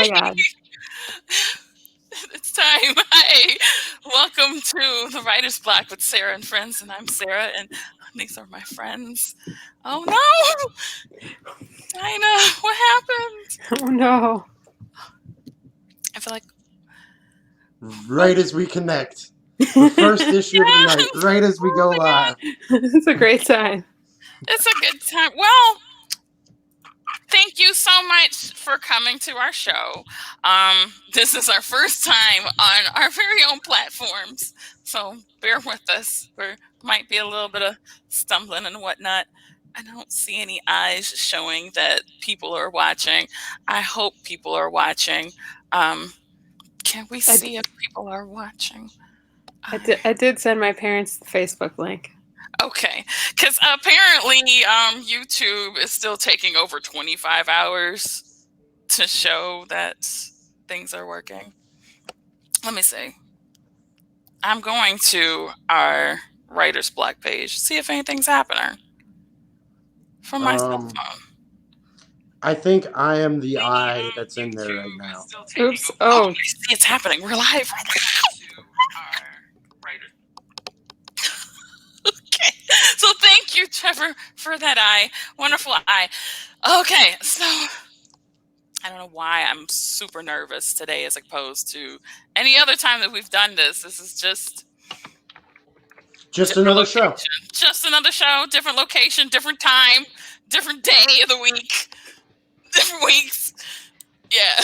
my God. It's time. Hi. Welcome to the Writer's Block with Sarah and friends, and I'm Sarah, and these are my friends. Oh no, Dinah, what happened? Oh no. I feel like Right as we connect. The first issue of the night, yes. right as we go Oh my God. live. It's a great sign. It's a good time. Well, thank you so much for coming to our show. This is our first time on our very own platforms, so bear with us. There might be a little bit of stumbling and whatnot. I don't see any eyes showing that people are watching. I hope people are watching. Can we I, see if people are watching? I did send my parents the Facebook link. Okay, because apparently YouTube is still taking over 25 hours to show that things are working. Let me see. I'm going to our writer's block page, see if anything's happening from my cell phone. I think I am the eye that's in there right now. Oops. Oh, Oh, I see it's happening. We're live. Okay. So thank you, Trevor, for that eye. Wonderful eye. Okay, so I don't know why I'm super nervous today as opposed to any other time that we've done this. This is just another show. Just another show, different location, different time, different day of the week, different weeks. Yeah.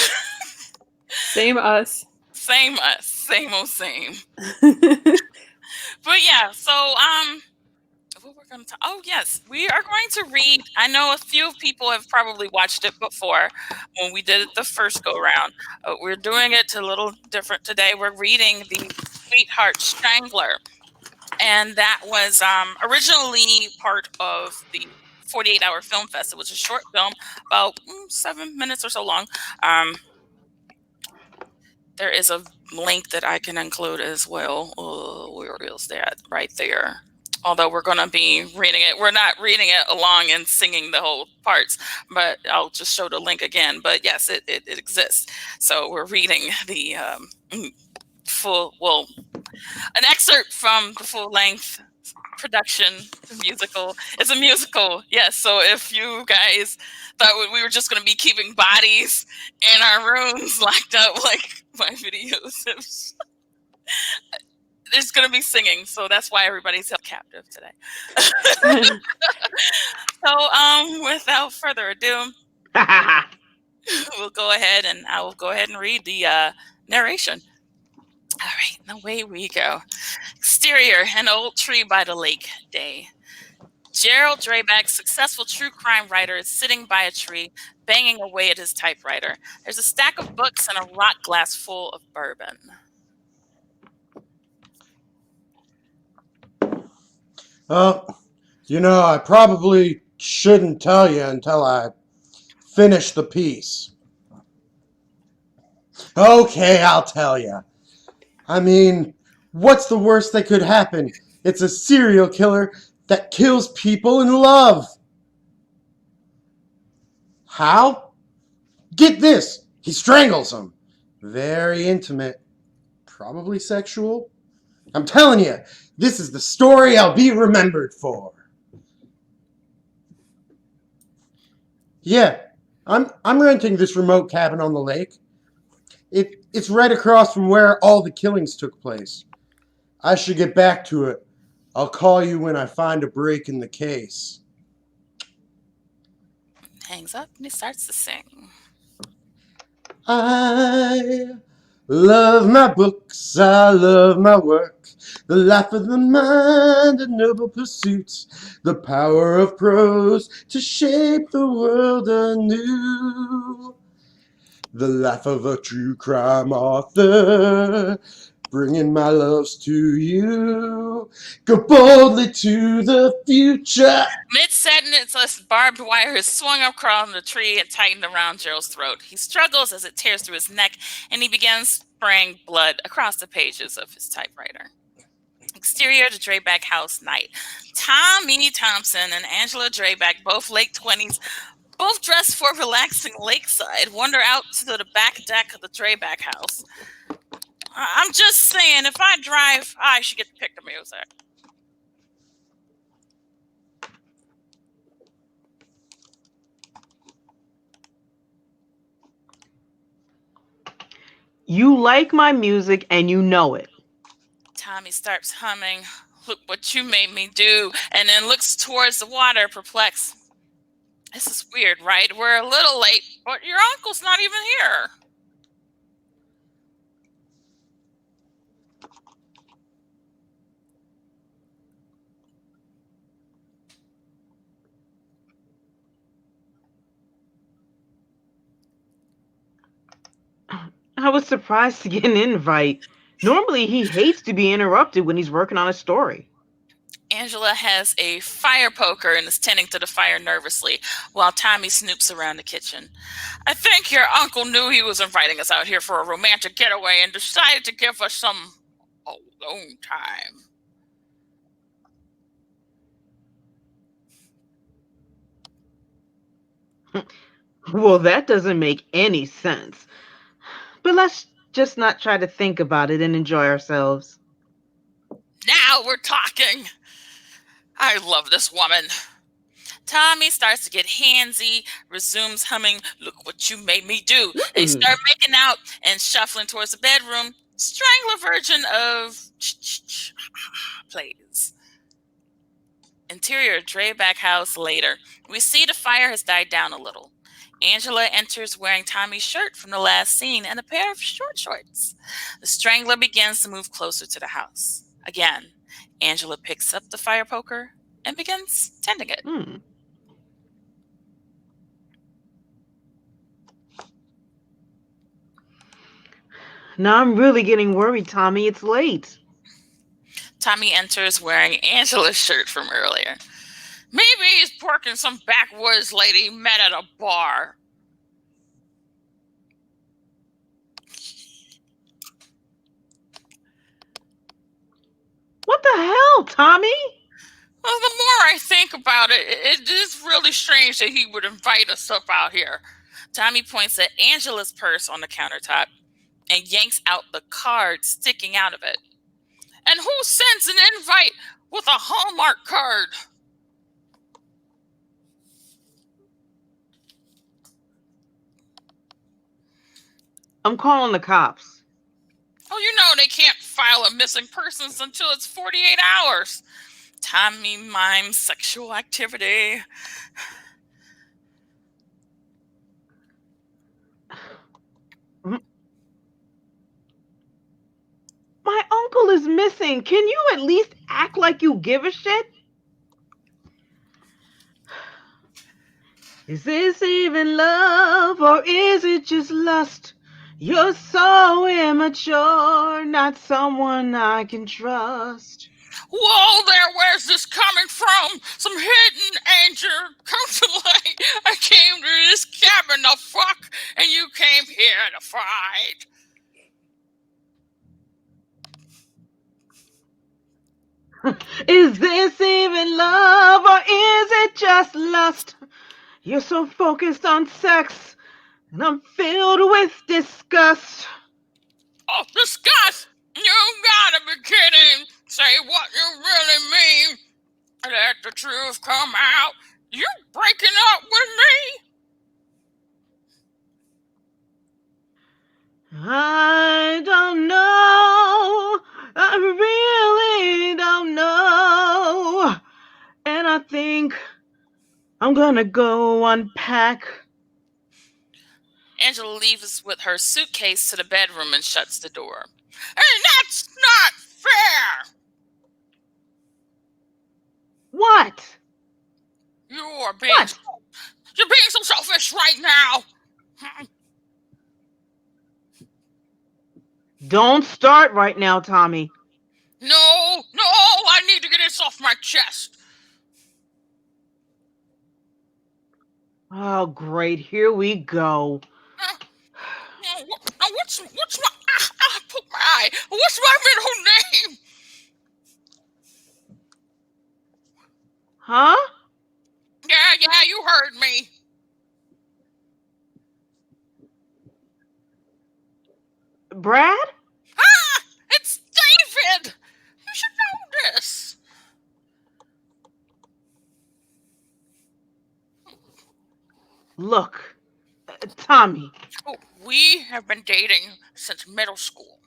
same us. Same us. Same old same. But yeah, so what we're going to talk. Oh yes, we are going to read. I know a few people have probably watched it before when we did it the first go round. We're doing it a little different today. We're reading the Sweetheart Strangler, and that was originally part of the 48-hour film fest. It was a short film, about 7 minutes or so long. There is a link that I can include as well. Where is that? Right there. Although we're going to be reading it. We're not reading it along and singing the whole parts, but I'll just show the link again. But yes, it exists. So we're reading the an excerpt from the full-length production musical. It's a musical, yes. So if you guys thought we were just going to be keeping bodies in our rooms locked up like my videos, there's going to be singing. So that's why everybody's held captive today. So without further ado, we'll go ahead and I will go ahead and read the narration. All right, away we go. Exterior, an old tree by the lake day. Gerald Drayback, successful true crime writer, is sitting by a tree, banging away at his typewriter. There's a stack of books and a rock glass full of bourbon. I probably shouldn't tell you until I finish the piece. Okay, I'll tell you. I mean, what's the worst that could happen? It's a serial killer that kills people in love. How? Get this. He strangles them. Very intimate. Probably sexual. I'm telling you, this is the story I'll be remembered for. Yeah, I'm renting this remote cabin on the lake. It's right across from where all the killings took place. I should get back to it. I'll call you when I find a break in the case. Hangs up and he starts to sing. I love my books, I love my work, the life of the mind and noble pursuits, the power of prose to shape the world anew. The life of a true crime author, bringing my loves to you. Go boldly to the future. Mid-sentence, a barbed wire is swung across the tree and tightened around Gerald's throat. He struggles as it tears through his neck, and he begins spraying blood across the pages of his typewriter. Exterior to Drayback House night. Tommy Thompson and Angela Drayback, both late 20s, Both dressed for relaxing lakeside, wander out to the back deck of the Drayback house. I'm just saying, if I drive, I should get to pick the music. You like my music and you know it. Tommy starts humming, "Look What You Made Me Do," and then looks towards the water, perplexed. This is weird, right? We're a little late, but your uncle's not even here. I was surprised to get an invite. Normally, he hates to be interrupted when he's working on a story. Angela has a fire poker and is tending to the fire nervously, while Tommy snoops around the kitchen. I think your uncle knew he was inviting us out here for a romantic getaway and decided to give us some alone time. Well, that doesn't make any sense. But let's just not try to think about it and enjoy ourselves. Now we're talking. I love this woman. Tommy starts to get handsy, resumes humming "Look What You Made Me Do." They start making out and shuffling towards the bedroom. Strangler version of plays. Interior Drayback house later. We see the fire has died down a little. Angela enters wearing Tommy's shirt from the last scene and a pair of short shorts. The Strangler begins to move closer to the house. Again, Angela picks up the fire poker and begins tending it. Now I'm really getting worried, Tommy. It's late. Tommy enters wearing Angela's shirt from earlier. Maybe he's porking some backwoods lady he met at a bar. What the hell, Tommy? Well, the more I think about it, it is really strange that he would invite us up out here. Tommy points at Angela's purse on the countertop and yanks out the card sticking out of it. And who sends an invite with a Hallmark card? I'm calling the cops. Oh, you know they can't file a missing persons until it's 48 hours. Tommy mimes sexual activity. My uncle is missing. Can you at least act like you give a shit? Is this even love or is it just lust? You're so immature, not someone I can trust. Whoa there, where's this coming from? Some hidden anger. Come to light. I came to this cabin to fuck, and you came here to fight. Is this even love or is it just lust? You're so focused on sex, and I'm filled with disgust. Oh, disgust! You gotta be kidding! Say what you really mean. Let the truth come out. You breaking up with me? I don't know. I really don't know. And I think I'm gonna go unpack. Angela leaves with her suitcase to the bedroom and shuts the door. And that's not fair! What? You're being so selfish right now. Don't start right now, Tommy. No, I need to get this off my chest. Oh, great. Here we go. What's my... I poked my eye. What's my middle name? Huh? Yeah, you heard me. Brad? Ah! It's David! You should know this. Look, Tommy. Oh, we have been dating since middle school.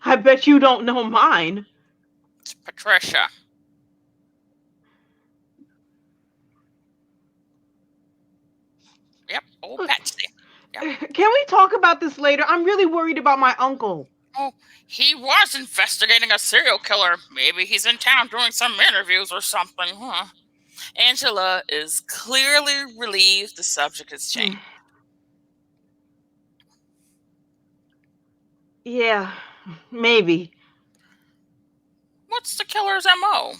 I bet you don't know mine. It's Patricia. Yep, old Patsy. Yep. Can we talk about this later? I'm really worried about my uncle. Oh, he was investigating a serial killer. Maybe he's in town doing some interviews or something, huh? Angela is clearly relieved the subject has changed. Yeah, maybe. What's the killer's MO?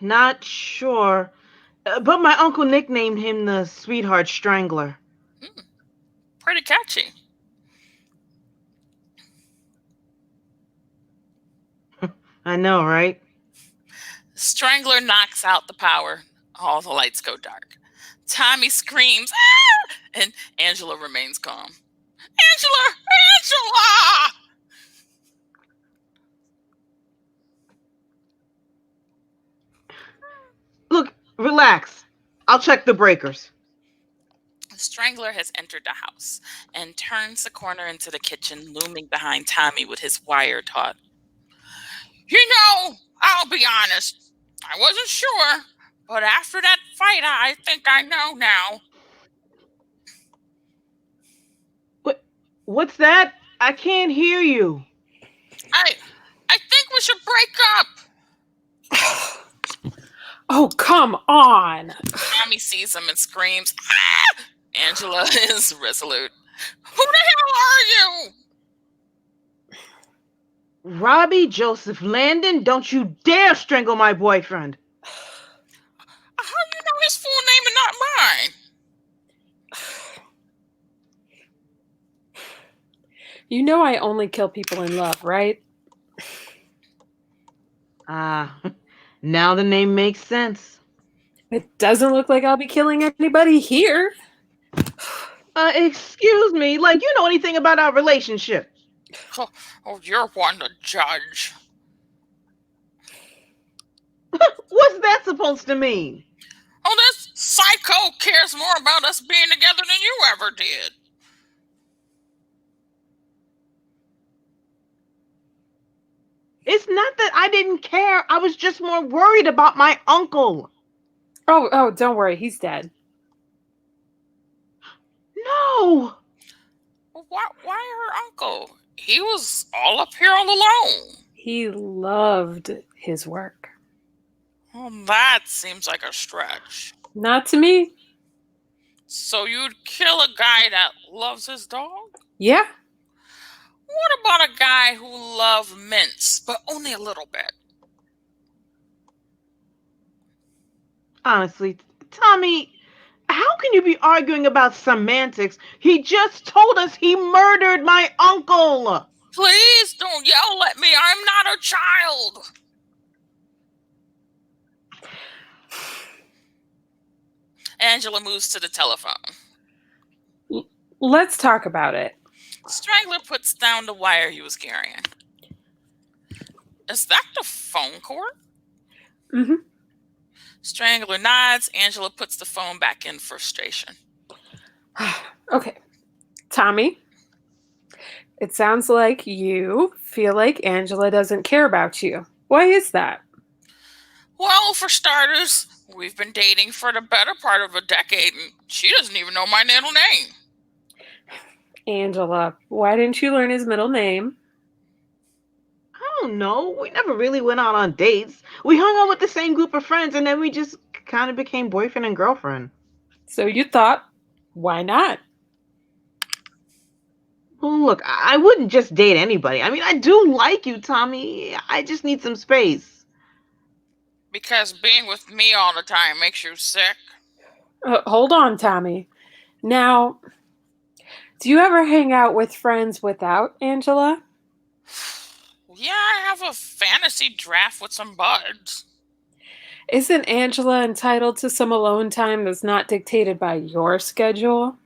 Not sure. But my uncle nicknamed him the Sweetheart Strangler. Pretty catchy. I know, right? Strangler knocks out the power. All the lights go dark. Tommy screams, "Ah!" And Angela remains calm. Angela! Angela! Look, relax. I'll check the breakers. The Strangler has entered the house and turns the corner into the kitchen, looming behind Tommy with his wire taut. You know, I'll be honest. I wasn't sure, but after that fight, I think I know now. What's that? I can't hear you. I think we should break up. Oh, come on. Tommy sees him and screams, "Ah!" Angela is resolute. Who the hell are you? Robbie Joseph Landon, don't you dare strangle my boyfriend. How do you know his full name and not mine? You know I only kill people in love, right? Now the name makes sense. It doesn't look like I'll be killing anybody here. Excuse me, like you know anything about our relationship? Oh, you're one to judge. What's that supposed to mean? Oh, this psycho cares more about us being together than you ever did. It's not that I didn't care. I was just more worried about my uncle. Oh, don't worry. He's dead. Why No. her uncle? He was all up here all alone. He loved his work. Well, that seems like a stretch. Not to me. So you'd kill a guy that loves his dog? Yeah. What about a guy who loves mints, but only a little bit? Honestly, Tommy, how can you be arguing about semantics? He just told us he murdered my uncle. Please don't yell at me. I'm not a child. Angela moves to the telephone. Let's talk about it. Strangler puts down the wire he was carrying. Is that the phone cord? Mm-hmm. Strangler nods. Angela puts the phone back in frustration. Okay. Tommy, it sounds like you feel like Angela doesn't care about you. Why is that? Well, for starters, we've been dating for the better part of a decade, and she doesn't even know my middle name. Angela, why didn't you learn his middle name? I don't know. We never really went out on dates. We hung out with the same group of friends, and then we just kind of became boyfriend and girlfriend. So you thought, why not? Well, look, I wouldn't just date anybody. I mean, I do like you, Tommy. I just need some space. Because being with me all the time makes you sick? Hold on, Tommy. Now, do you ever hang out with friends without Angela? Yeah, I have a fantasy draft with some buds. Isn't Angela entitled to some alone time that's not dictated by your schedule?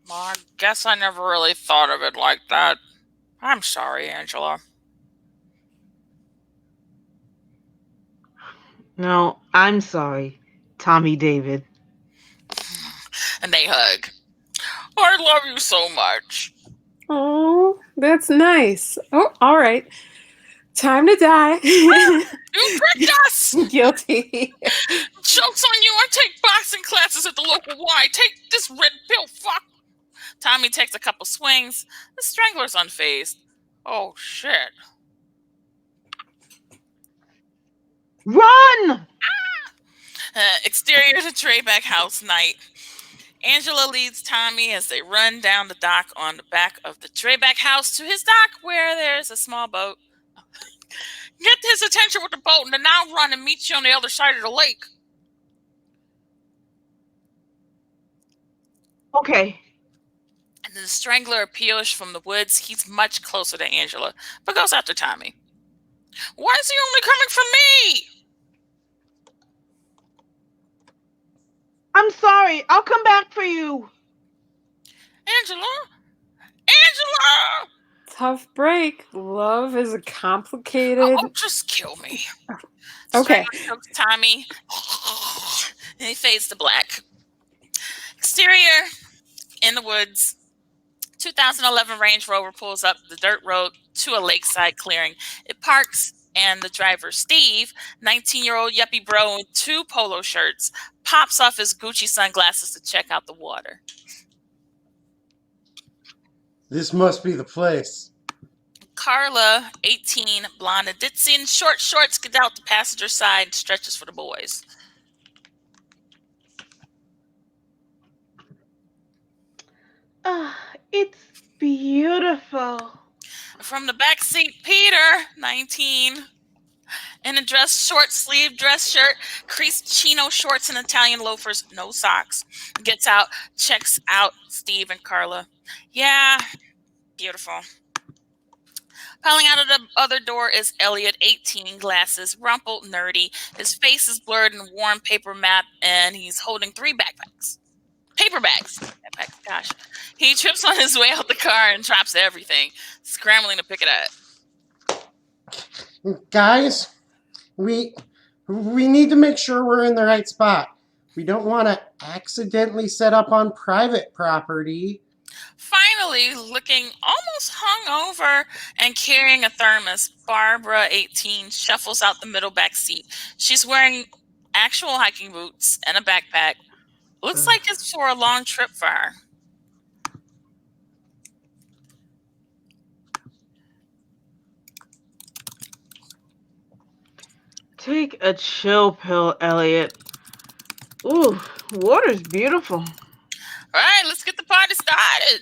Well, I guess I never really thought of it like that. I'm sorry, Angela. No, I'm sorry, Tommy David. And they hug. I love you so much. Oh, that's nice. Oh, all right. Time to die. You tricked us! Guilty. Joke's on you. I take boxing classes at the local Y. Take this red pill, fuck. Tommy takes a couple swings. The Strangler's unfazed. Oh, shit. Run! Exterior to Trayback House night. Angela leads Tommy as they run down the dock on the back of the Trayback House to his dock where there's a small boat. Get his attention with the boat and then I'll run and meet you on the other side of the lake. Okay. And the Strangler appears from the woods. He's much closer to Angela, but goes after Tommy. Why is he only coming for me? I'm sorry. I'll come back for you. Angela? Angela! Tough break. Love is a complicated. Oh, just kill me. Okay. Strangler chokes Tommy. And he fades to black. Exterior in the woods. 2011 Range Rover pulls up the dirt road to a lakeside clearing. It parks, and the driver, Steve, 19-year-old yuppie bro in 2 polo shirts, pops off his Gucci sunglasses to check out the water. This must be the place. Carla, 18, blonde and ditzy in short shorts, gets out the passenger side and stretches for the boys. It's beautiful. From the back seat, Peter, 19, in a short sleeve dress shirt, creased chino shorts and Italian loafers, no socks. Gets out, checks out Steve and Carla. Yeah, beautiful. Piling out of the other door is Elliot, 18, glasses, rumpled, nerdy. His face is blurred in a worn paper map, and he's holding 3 backpacks. Paper bags. Backpacks, gosh. He trips on his way out the car and drops everything, scrambling to pick it up. Guys, we need to make sure we're in the right spot. We don't want to accidentally set up on private property. Finally, looking almost hungover and carrying a thermos, Barbara, 18, shuffles out the middle back seat. She's wearing actual hiking boots and a backpack. Looks like it's for a long trip for her. Take a chill pill, Elliot. Ooh, water's beautiful. All right, let's get the party started.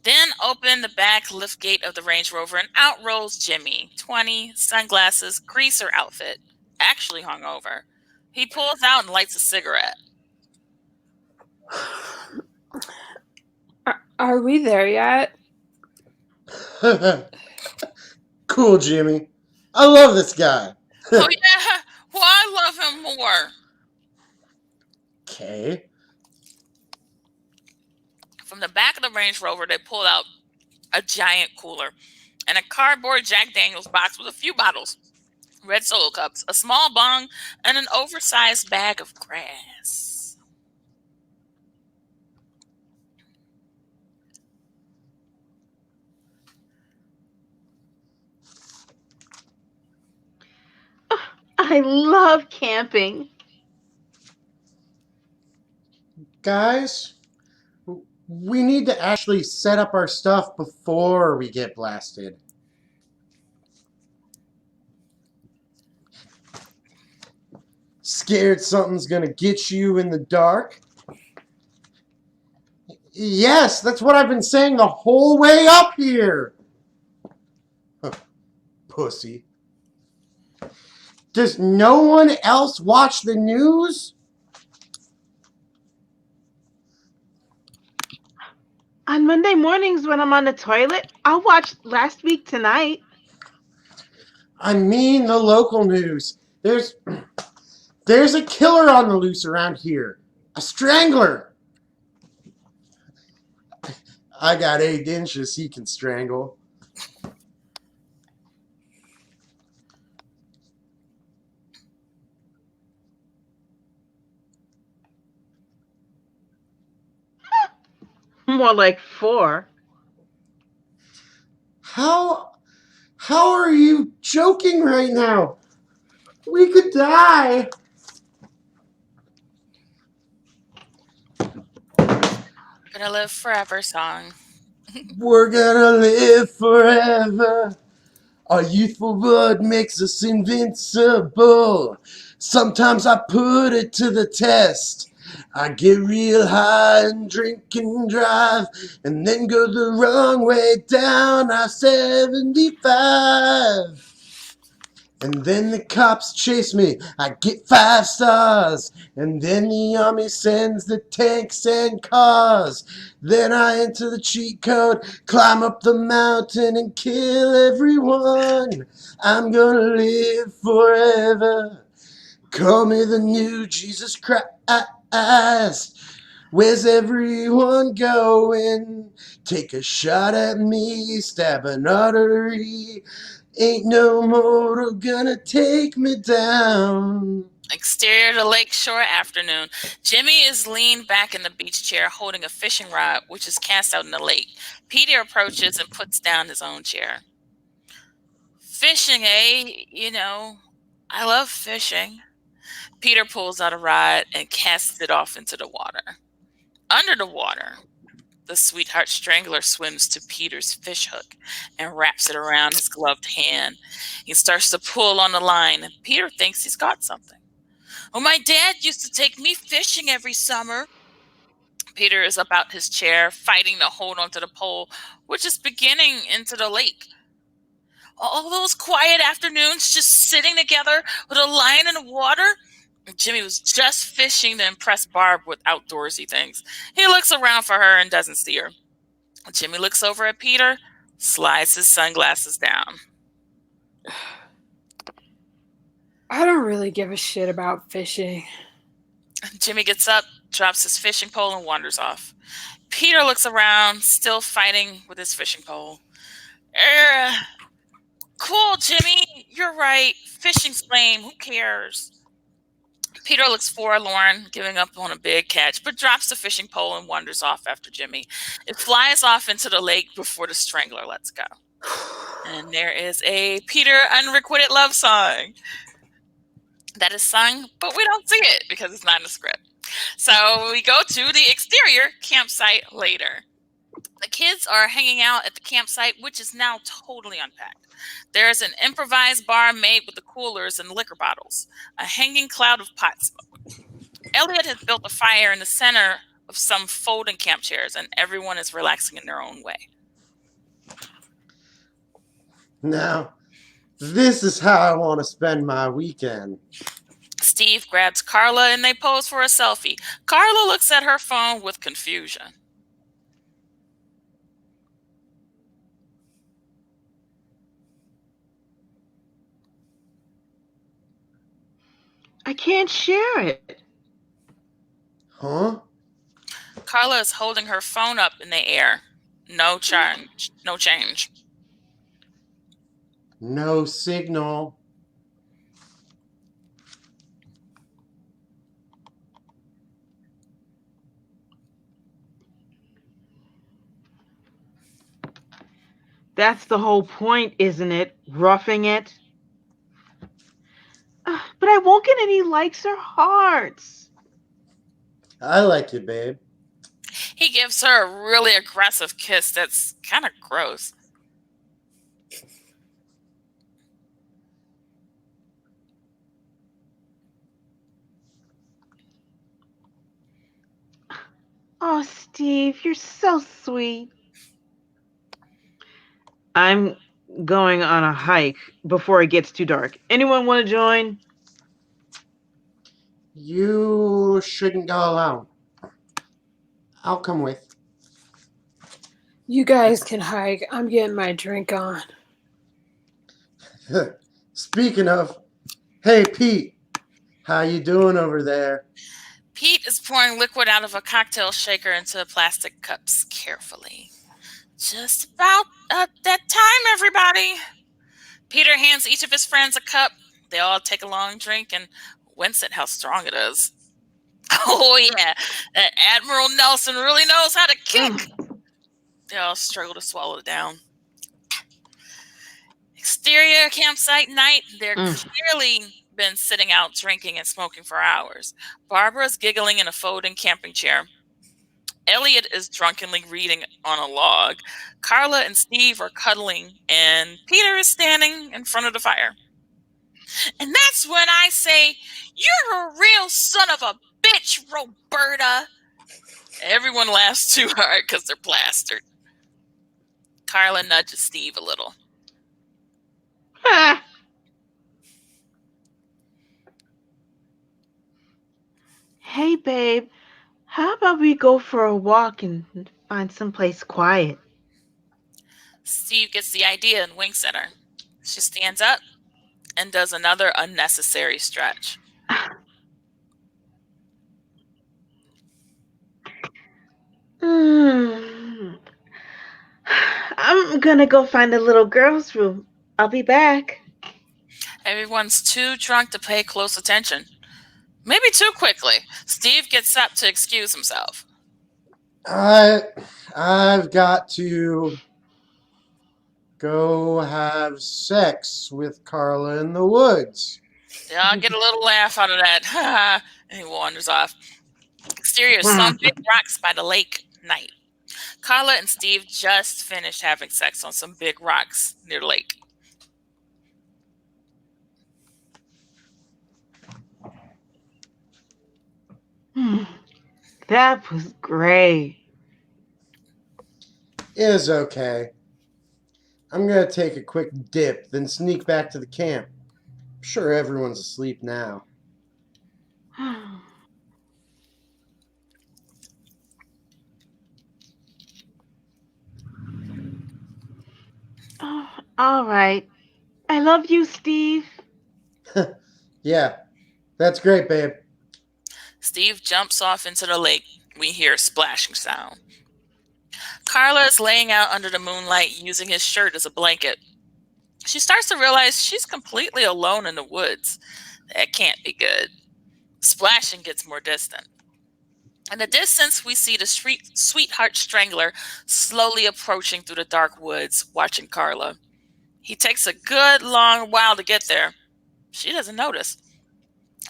Then open the back lift gate of the Range Rover and out rolls Jimmy, 20, sunglasses, greaser outfit, actually hungover. He pulls out and lights a cigarette. Are we there yet? Cool, Jimmy. I love this guy. Oh, yeah? Well, I love him more. Okay. From the back of the Range Rover, they pulled out a giant cooler and a cardboard Jack Daniels box with a few bottles, red Solo cups, a small bong, and an oversized bag of grass. I love camping. Guys, we need to actually set up our stuff before we get blasted. Scared something's gonna get you in the dark? Yes, that's what I've been saying the whole way up here. Huh, pussy. Does no one else watch the news? On Monday mornings when I'm on the toilet, I'll watch Last Week Tonight. I mean the local news. There's a killer on the loose around here. A strangler. I got 8 inches he can strangle. More like 4. How are you joking right now? We could die. Gonna live forever song. We're gonna live forever. Our youthful blood makes us invincible. Sometimes I put it to the test. I get real high and drink and drive, and then go the wrong way down I-75. And then the cops chase me, I get 5 stars. And then the army sends the tanks and cars. Then I enter the cheat code, climb up the mountain and kill everyone. I'm gonna live forever. Call me the new Jesus Christ. Where's everyone going? Take a shot at me, stab an artery. Ain't no mortal gonna take me down. Exterior to Lakeshore afternoon. Jimmy is leaned back in the beach chair holding a fishing rod, which is cast out in the lake. Peter approaches and puts down his own chair. Fishing, eh? You know, I love fishing. Peter pulls out a rod and casts it off into the water. Under the water, the Sweetheart Strangler swims to Peter's fish hook and wraps it around his gloved hand. He starts to pull on the line, and Peter thinks he's got something. Oh, my dad used to take me fishing every summer. Peter is up out his chair, fighting to hold onto the pole, which is beginning into the lake. All those quiet afternoons just sitting together with a line in the water. Jimmy was just fishing to impress Barb with outdoorsy things. He looks around for her and doesn't see her. Jimmy looks over at Peter, slides his sunglasses down. I don't really give a shit about fishing. Jimmy gets up, drops his fishing pole, and wanders off. Peter looks around, still fighting with his fishing pole. Cool, Jimmy. You're right. Fishing's lame. Who cares? Peter looks forlorn, giving up on a big catch, but drops the fishing pole and wanders off after Jimmy. It flies off into the lake before the Strangler lets go. And there is a Peter unrequited love song that is sung, but we don't see it because it's not in the script. So we go to the exterior campsite later. The kids are hanging out at the campsite, which is now totally unpacked. There is an improvised bar made with the coolers and liquor bottles, a hanging cloud of pot smoke. Elliot has built a fire in the center of some folding camp chairs, and everyone is relaxing in their own way. Now, this is how I want to spend my weekend. Steve grabs Carla and they pose for a selfie. Carla looks at her phone with confusion. I can't share it. Huh? Carla is holding her phone up in the air. No change. No change. No signal. That's the whole point, isn't it? Roughing it. But I won't get any likes or hearts. I like you, babe. He gives her a really aggressive kiss that's kind of gross. Oh, Steve, you're so sweet. I'm going on a hike before it gets too dark. Anyone want to join? You shouldn't go alone. I'll come with. You guys can hike. I'm getting my drink on. Speaking of, hey, Pete, How you doing over there? Pete is pouring liquid out of a cocktail shaker into plastic cups carefully. Just about that time, everybody. Peter hands each of his friends a cup. They all take a long drink and wince at how strong it is. Oh, yeah. That Admiral Nelson really knows how to kick. They all struggle to swallow it down. Exterior campsite night. They're clearly been sitting out drinking and smoking for hours. Barbara's giggling in a folding camping chair. Elliot is drunkenly reading on a log. Carla and Steve are cuddling, and Peter is standing in front of the fire. And that's when I say, "You're a real son of a bitch, Roberta." Everyone laughs too hard because they're plastered. Carla nudges Steve a little. Hey, babe. How about we go for a walk and find someplace quiet? Steve gets the idea and winks at her. She stands up and does another unnecessary stretch. I'm gonna go find a little girl's room. I'll be back. Everyone's too drunk to pay close attention. Maybe too quickly. Steve gets up to excuse himself. I've got to go have sex with Carla in the woods. They all get a little laugh out of that. And he wanders off. Exterior, some big rocks by the lake. Night. Carla and Steve just finished having sex on some big rocks near the lake. That was great. It was okay. I'm going to take a quick dip, then sneak back to the camp. I'm sure everyone's asleep now. Oh, all right. I love you, Steve. Yeah, that's great, babe. Steve jumps off into the lake. We hear a splashing sound. Carla is laying out under the moonlight using his shirt as a blanket. She starts to realize she's completely alone in the woods. That can't be good. Splashing gets more distant. In the distance, we see the Sweetheart Strangler slowly approaching through the dark woods, watching Carla. He takes a good long while to get there. She doesn't notice.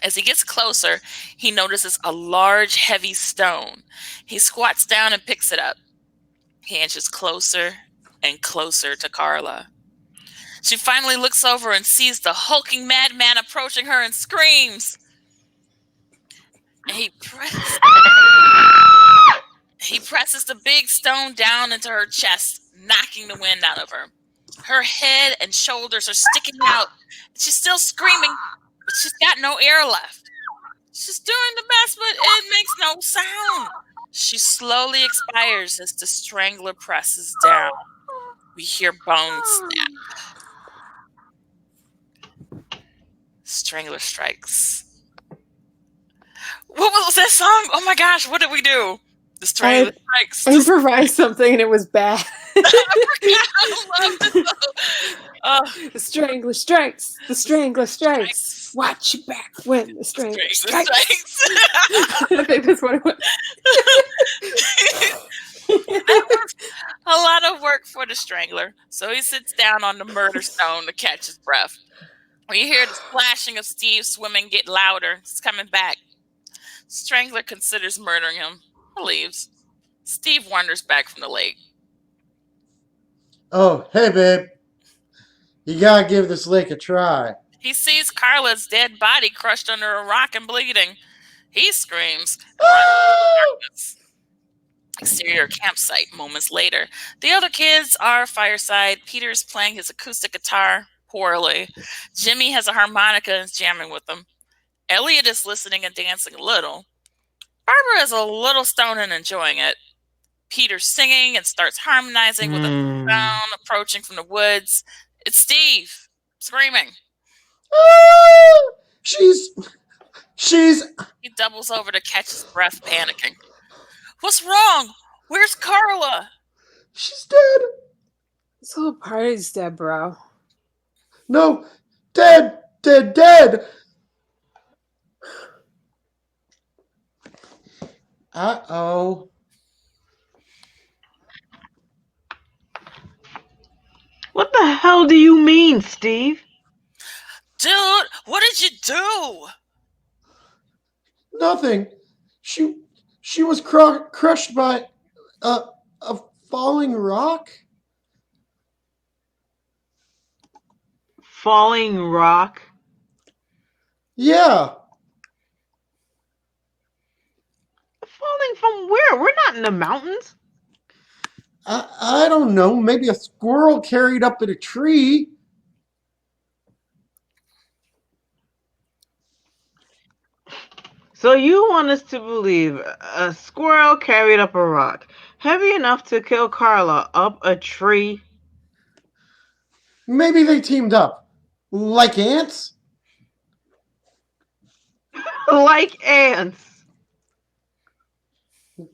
As he gets closer, he notices a large, heavy stone. He squats down and picks it up. He inches closer and closer to Carla. She finally looks over and sees the hulking madman approaching her and screams. And he presses the big stone down into her chest, knocking the wind out of her. Her head and shoulders are sticking out. She's still screaming, but she's got no air left. She's doing the best, but it makes no sound. She slowly expires as the strangler presses down. We hear bones snap. Strangler strikes. What was that song? Oh my gosh, what did we do? The Strangler strikes. I improvised something and it was bad. I loved it. The Strangler strikes. The Strangler strikes. Watch your back when the Strangler strikes. I think that's what it was. That was a lot of work for the Strangler. So he sits down on the murder stone to catch his breath. We hear the splashing of Steve swimming get louder. He's coming back. Strangler considers murdering him. He leaves. Steve wanders back from the lake. Oh, hey, babe. You gotta give this lake a try. He sees Carla's dead body crushed under a rock and bleeding. He screams. Exterior campsite moments later. The other kids are fireside. Peter's playing his acoustic guitar poorly. Jimmy has a harmonica and is jamming with them. Elliot is listening and dancing a little. Barbara is a little stoned and enjoying it. Peter's singing and starts harmonizing with a sound approaching from the woods. It's Steve screaming. She's He doubles over to catch his breath, panicking. What's wrong? Where's Carla? She's dead. This whole party's dead, bro. No, dead. Uh-oh. What the hell do you mean, Steve? Dude, what did you do? Nothing. She was crushed by a falling rock. Falling rock? Yeah. Falling from where? We're not in the mountains. I don't know. Maybe a squirrel carried up in a tree. So you want us to believe a squirrel carried up a rock heavy enough to kill Carla up a tree? Maybe they teamed up. Like ants? Like ants.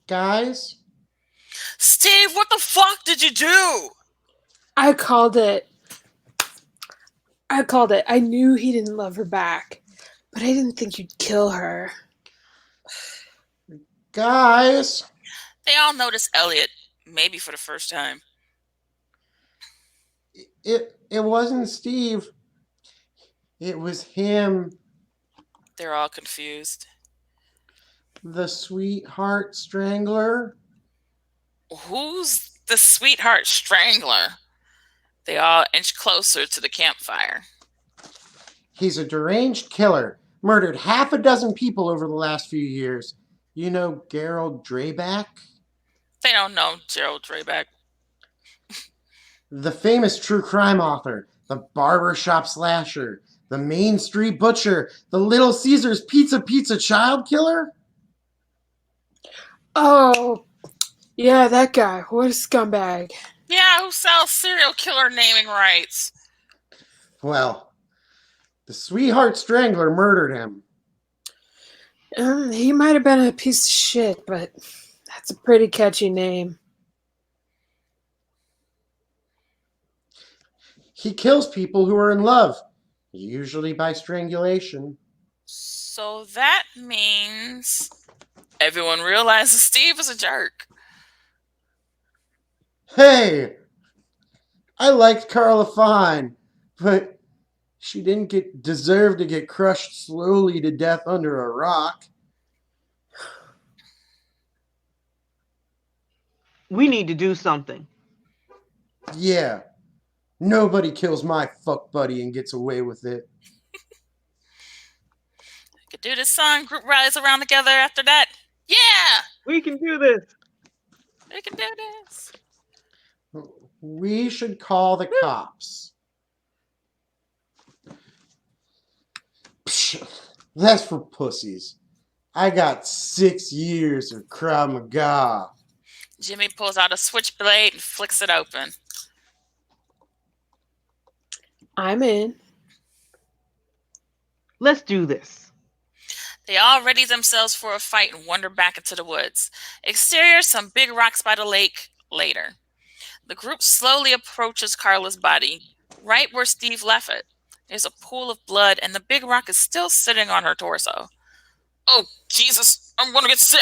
Guys? Steve, what the fuck did you do? I called it. I knew he didn't love her back, but I didn't think you'd kill her. Guys? They all notice Elliot, maybe for the first time. It wasn't Steve. It was him. They're all confused. The Sweetheart Strangler. Who's the Sweetheart Strangler? They all inch closer to the campfire. He's a deranged killer. Murdered half a dozen people over the last few years. You know Gerald Drayback? They don't know Gerald Drayback. The famous true crime author. The barbershop slasher. The Main Street butcher. The Little Caesars pizza child killer? Oh, yeah, that guy. What a scumbag. Yeah, who sells serial killer naming rights? Well, the Sweetheart Strangler murdered him. He might have been a piece of shit, but that's a pretty catchy name. He kills people who are in love, usually by strangulation. So that means everyone realizes Steve is a jerk. Hey! I liked Carla fine, but she didn't deserve to get crushed slowly to death under a rock. We need to do something. Yeah. Nobody kills my fuck buddy and gets away with it. We could do this song, group rallies around together after that. Yeah! We can do this. We can do this. We should call the cops. Psh, that's for pussies. I got 6 years of Krav Maga. Jimmy pulls out a switchblade and flicks it open. I'm in. Let's do this. They all ready themselves for a fight and wander back into the woods. Exterior, some big rocks by the lake. Later. The group slowly approaches Carla's body, right where Steve left it. There's a pool of blood, and the big rock is still sitting on her torso. Oh, Jesus, I'm going to get sick.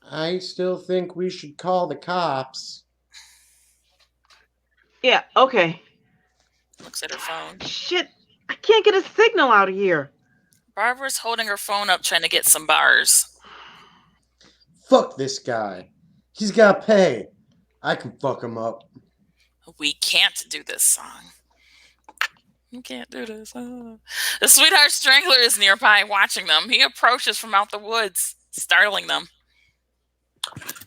I still think we should call the cops. Yeah, okay. Looks at her phone. Shit, I can't get a signal out of here. Barbara's holding her phone up trying to get some bars. Fuck this guy. He's got to pay. I can fuck him up. We can't do this song. You can't do this. The Sweetheart Strangler is nearby watching them. He approaches from out the woods, startling them.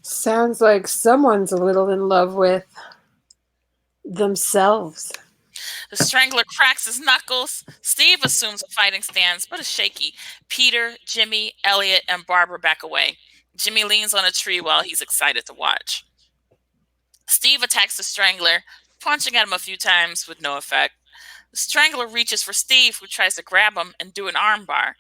Sounds like someone's a little in love with themselves. The Strangler cracks his knuckles. Steve assumes a fighting stance, but is shaky. Peter, Jimmy, Elliot, and Barbara back away. Jimmy leans on a tree while he's excited to watch. Steve attacks the Strangler, punching at him a few times with no effect. The Strangler reaches for Steve, who tries to grab him and do an armbar.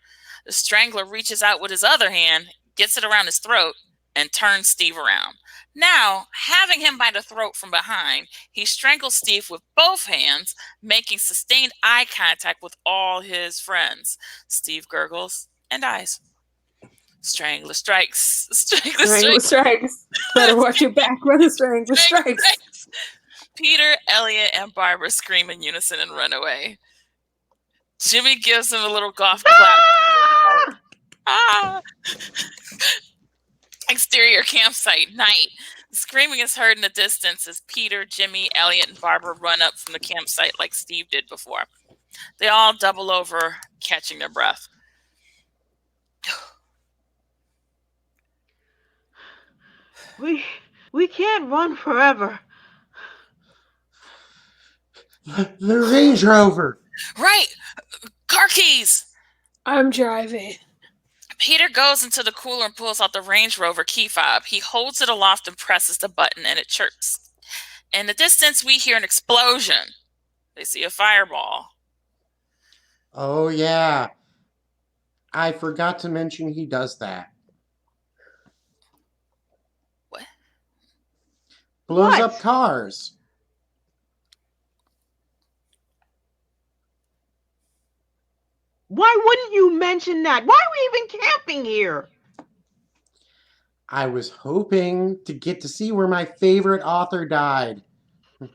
The Strangler reaches out with his other hand, gets it around his throat, and turns Steve around. Now, having him by the throat from behind, he strangles Steve with both hands, making sustained eye contact with all his friends. Steve gurgles and dies. Strangler strikes. Strangler Strangler strikes. Better watch your back when the strangler strikes. Peter, Elliot, and Barbara scream in unison and run away. Jimmy gives him a little golf clap. Ah! Exterior campsite, night. Screaming is heard in the distance as Peter, Jimmy, Elliot, and Barbara run up from the campsite like Steve did before. They all double over, catching their breath. We can't run forever. The Range Rover. Right! Car keys! I'm driving. Peter goes into the cooler and pulls out the Range Rover key fob. He holds it aloft and presses the button, and it chirps. In the distance, we hear an explosion. They see a fireball. Oh, yeah. I forgot to mention he does that. What? Blows up cars. Why wouldn't you mention that? Why are we even camping here? I was hoping to get to see where my favorite author died.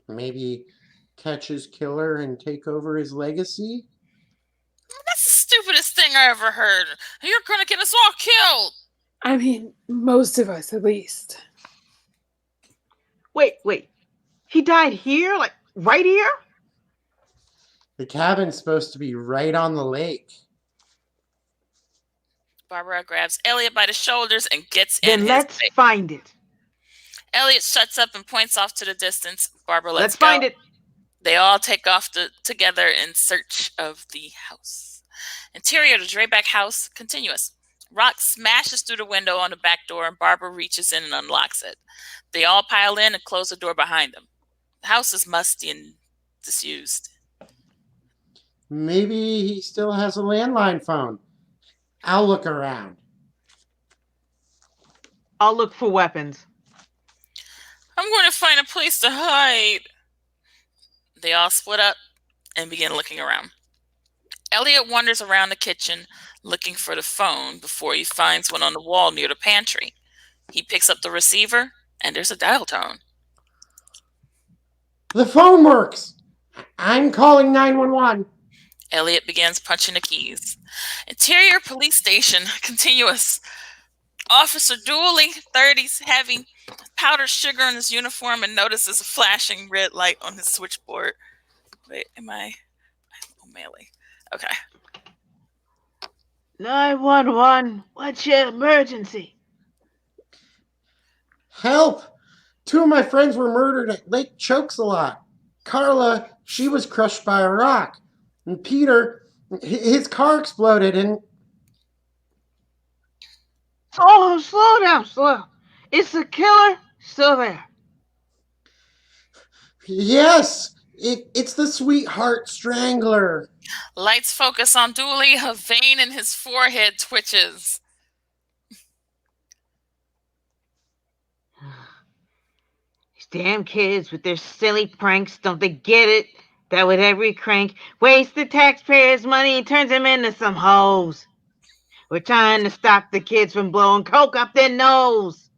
Maybe catch his killer and take over his legacy? That's the stupidest thing I ever heard. You're going to get us all killed. I mean, most of us, at least. Wait. He died here? Like, right here? The cabin's supposed to be right on the lake. Barbara grabs Elliot by the shoulders and gets in Then his let's face. find it. Elliot shuts up and points off to the distance. Barbara lets Let's go. find it. They all take off together in search of the house. Interior of the Drayback house, continuous. Rock smashes through the window on the back door, and Barbara reaches in and unlocks it. They all pile in and close the door behind them. The house is musty and disused. Maybe he still has a landline phone. I'll look around. I'll look for weapons. I'm going to find a place to hide. They all split up and begin looking around. Elliot wanders around the kitchen looking for the phone before he finds one on the wall near the pantry. He picks up the receiver, and there's a dial tone. The phone works! I'm calling 911. Elliot begins punching the keys. Interior police station, continuous. Officer Dooley, 30s, heavy, powdered sugar in his uniform, and notices a flashing red light on his switchboard. Wait, O'Malley. Okay. 911, what's your emergency? Help! 2 of my friends were murdered at Lake Chokesalot. Carla, she was crushed by a rock. And Peter, his car exploded and... Oh, slow down. Is the killer still there? Yes! It's the Sweetheart Strangler. Lights focus on Dooley. A vein in his forehead twitches. These damn kids with their silly pranks, don't they get it? That with every crank, wastes the taxpayers' money and turns them into some hoes. We're trying to stop the kids from blowing coke up their nose.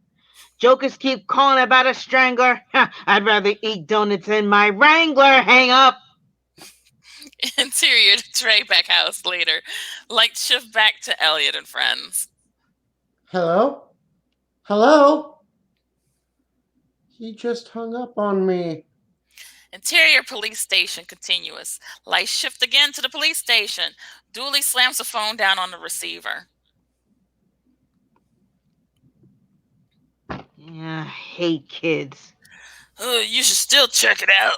Jokers keep calling about a strangler. I'd rather eat donuts in my Wrangler. Hang up. Interior to Drayback house later. Lights shift back to Elliot and friends. Hello? Hello? He just hung up on me. Interior police station, continuous. Lights shift again to the police station. Dooley slams the phone down on the receiver. Yeah, I hate kids. You should still check it out.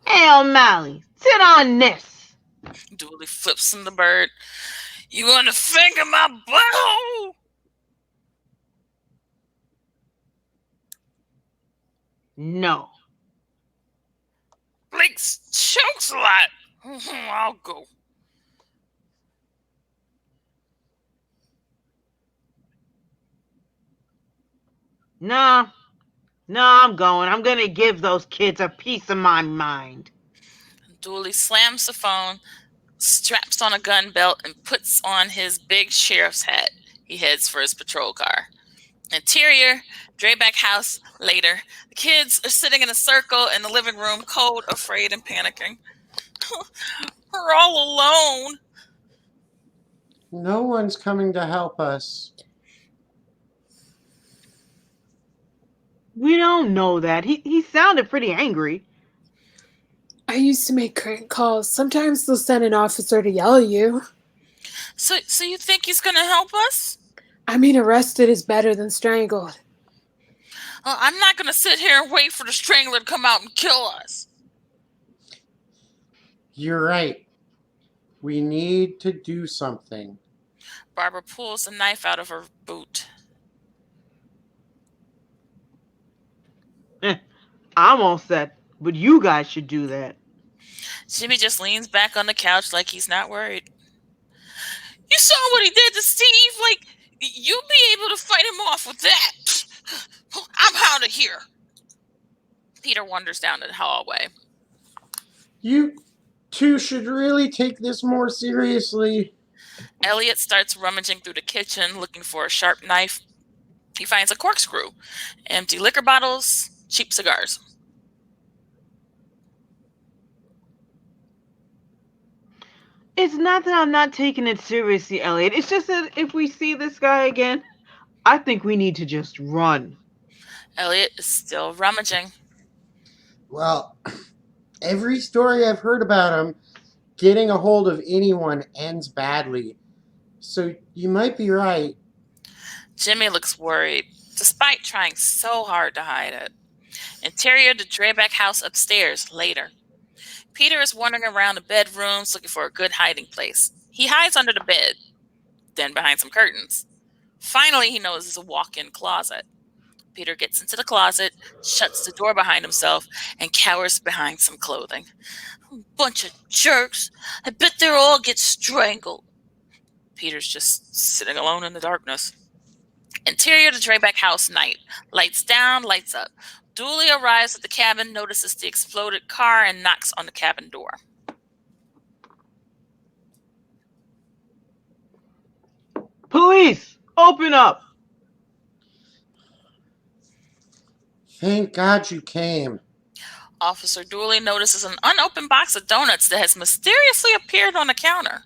Hey, O'Malley, sit on this. Dooley flips him the bird. You want to finger my butthole? No. Blake chokes a lot. I'll go. Nah. Nah, I'm going. I'm gonna give those kids a piece of my mind. Dooley slams the phone, straps on a gun belt, and puts on his big sheriff's hat. He heads for his patrol car. Interior, Drayback house, later. The kids are sitting in a circle in the living room, cold, afraid, and panicking. We're all alone. No one's coming to help us. We don't know that. He sounded pretty angry. I used to make crank calls. Sometimes they'll send an officer to yell at you. So you think he's going to help us? I mean, arrested is better than strangled. I'm not going to sit here and wait for the strangler to come out and kill us. You're right. We need to do something. Barbara pulls a knife out of her boot. I'm all set, but you guys should do that. Jimmy just leans back on the couch like he's not worried. You saw what he did to Steve? Like, you'll be able to fight him off with that. I'm out of here. Peter wanders down the hallway. You two should really take this more seriously. Elliot starts rummaging through the kitchen looking for a sharp knife. He finds a corkscrew, empty liquor bottles, cheap cigars. It's not that I'm not taking it seriously, Elliot. It's just that if we see this guy again, I think we need to just run. Elliot is still rummaging. Well, every story I've heard about him, getting a hold of anyone ends badly. So you might be right. Jimmy looks worried, despite trying so hard to hide it. Interior to Drayback house upstairs, later. Peter is wandering around the bedrooms looking for a good hiding place. He hides under the bed, then behind some curtains. Finally, he notices a walk-in closet. Peter gets into the closet, shuts the door behind himself, and cowers behind some clothing. Bunch of jerks. I bet they'll all get strangled. Peter's just sitting alone in the darkness. Interior to Drayback house, night. Lights down, lights up. Dooley arrives at the cabin, notices the exploded car, and knocks on the cabin door. Police! Open up! Thank God you came. Officer Dooley notices an unopened box of donuts that has mysteriously appeared on the counter.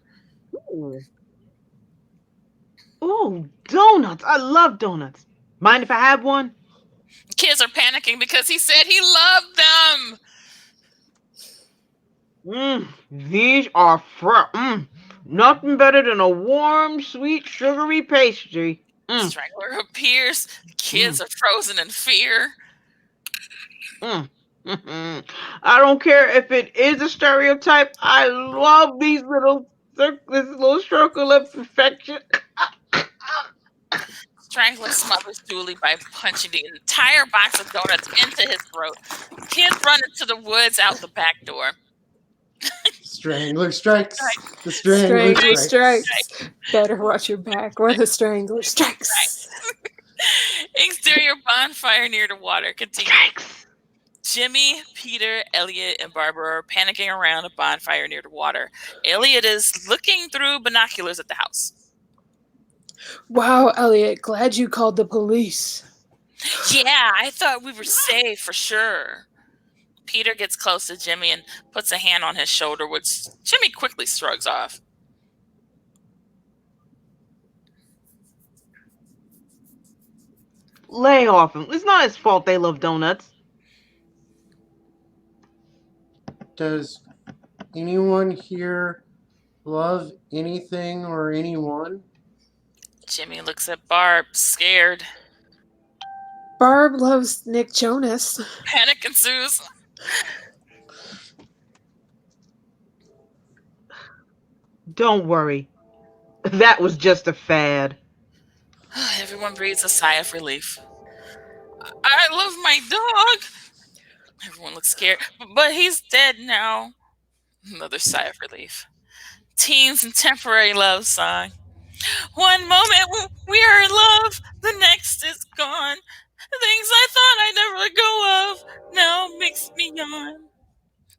Ooh, donuts. I love donuts. Mind if I have one? Kids are panicking because he said he loved them. These are nothing better than a warm, sweet, sugary pastry. Strangler appears. Kids are frozen in fear. I don't care if it is a stereotype. I love this little circle of perfection. Strangler smothers Dooley by punching the entire box of donuts into his throat. Kids run into the woods out the back door. Strangler strikes. The strangler strikes. Better watch your back or the strangler strikes. Exterior bonfire near the water continues. Strikes. Jimmy, Peter, Elliot, and Barbara are panicking around a bonfire near the water. Elliot is looking through binoculars at the house. Wow, Elliot, glad you called the police. Yeah, I thought we were safe for sure. Peter gets close to Jimmy and puts a hand on his shoulder, which Jimmy quickly shrugs off. Lay off him. It's not his fault they love donuts. Does anyone here love anything or anyone? Jimmy looks at Barb, scared. Barb loves Nick Jonas. Panic ensues. Don't worry. That was just a fad. Everyone breathes a sigh of relief. I love my dog. Everyone looks scared. But he's dead now. Another sigh of relief. Teens and temporary love song. One moment we are in love, the next is gone. Things I thought I'd never let go of now makes me yawn.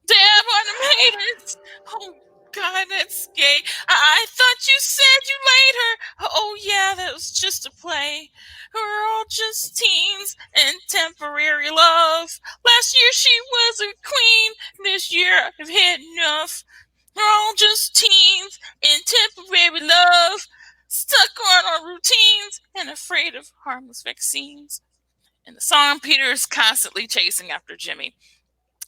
Damn on them haters. Oh God, that's gay. I thought you said you laid her. Oh yeah, that was just a play. We're all just teens and temporary love. Last year she was a queen. This year I've had enough. We're all just teens in temporary love, stuck on our routines and afraid of harmless vaccines. In the song, Peter is constantly chasing after Jimmy.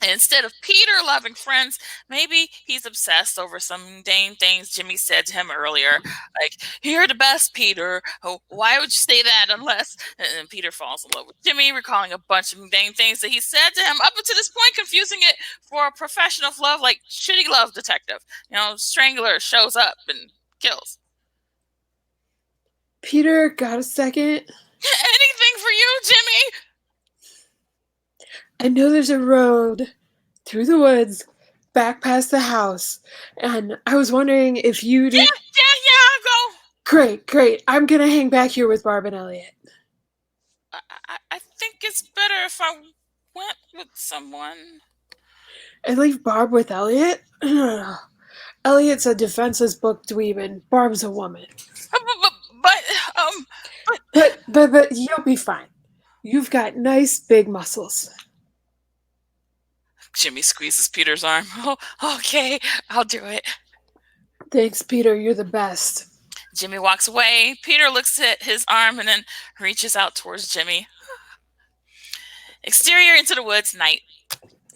And instead of Peter loving friends, maybe he's obsessed over some mundane things Jimmy said to him earlier. Like, you're the best, Peter. Oh, why would you say that unless... And Peter falls in love with Jimmy, recalling a bunch of mundane things that he said to him up until this point, confusing it for a profession of love like shitty love detective. Strangler shows up and kills. Peter, got a second? Anything for you, Jimmy? I know there's a road through the woods back past the house, and I was wondering if you'd... Yeah, I'll go. Great. I'm gonna hang back here with Barb and Elliot. I think it's better if I went with someone. And leave Barb with Elliot? Elliot's a defenseless book dweeb, and Barb's a woman. But you'll be fine. You've got nice big muscles. Jimmy squeezes Peter's arm. Oh, okay, I'll do it. Thanks, Peter. You're the best. Jimmy walks away. Peter looks at his arm and then reaches out towards Jimmy. Exterior into the woods, night.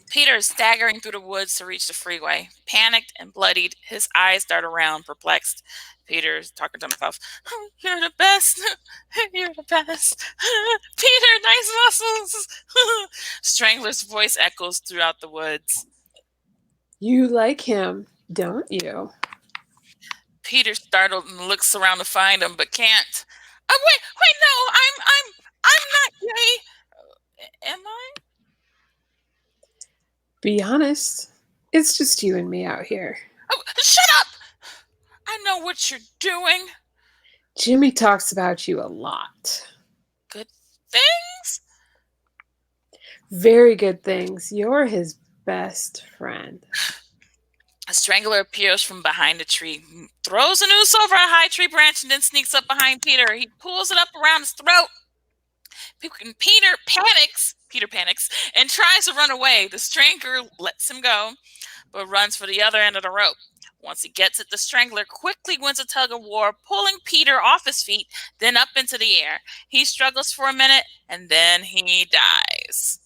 Peter is staggering through the woods to reach the freeway. Panicked and bloodied, his eyes dart around, perplexed. Peter's talking to himself. Oh, you're the best. You're the best. Peter, nice muscles. Strangler's voice echoes throughout the woods. You like him, don't you? Peter, startled, and looks around to find him, but can't. Wait, no, I'm not gay. Am I? Be honest. It's just you and me out here. Oh, shut up! I know what you're doing. Jimmy talks about you a lot. Good things? Very good things. You're his best friend. A strangler appears from behind a tree, throws a noose over a high tree branch, and then sneaks up behind Peter. He pulls it up around his throat. Peter panics and tries to run away. The strangler lets him go, but runs for the other end of the rope. Once he gets it, the strangler quickly wins a tug of war, pulling Peter off his feet, then up into the air. He struggles for a minute, and then he dies.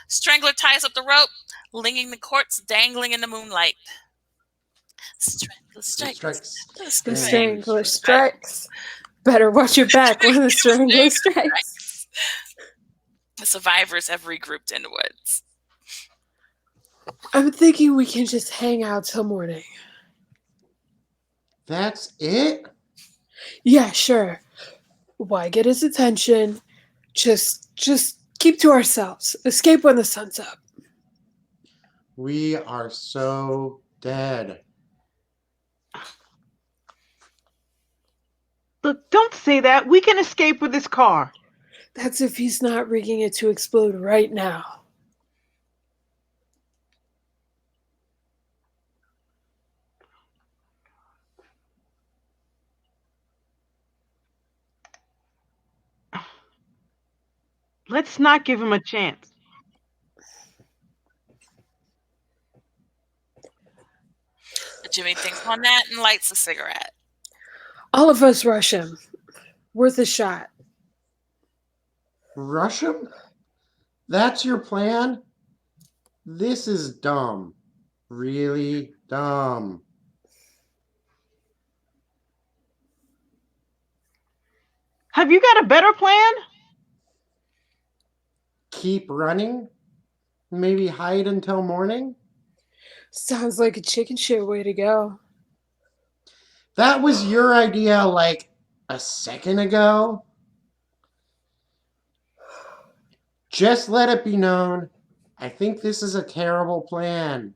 Strangler ties up the rope, linking the cords dangling in the moonlight. Strangler strikes. The strangler strikes. Better watch your back when the strangler strikes. The survivors have regrouped in the woods. I'm thinking we can just hang out till morning. That's it? Yeah, sure. Why get his attention? Just keep to ourselves. Escape when the sun's up. We are so dead. Look, don't say that. We can escape with this car. That's if he's not rigging it to explode right now. Let's not give him a chance. Jimmy thinks on that and lights a cigarette. All of us rush him. Worth a shot. Rush him? That's your plan? This is dumb. Really dumb. Have you got a better plan? Keep running? Maybe hide until morning? Sounds like a chicken shit way to go. That was your idea like a second ago? Just let it be known, I think this is a terrible plan.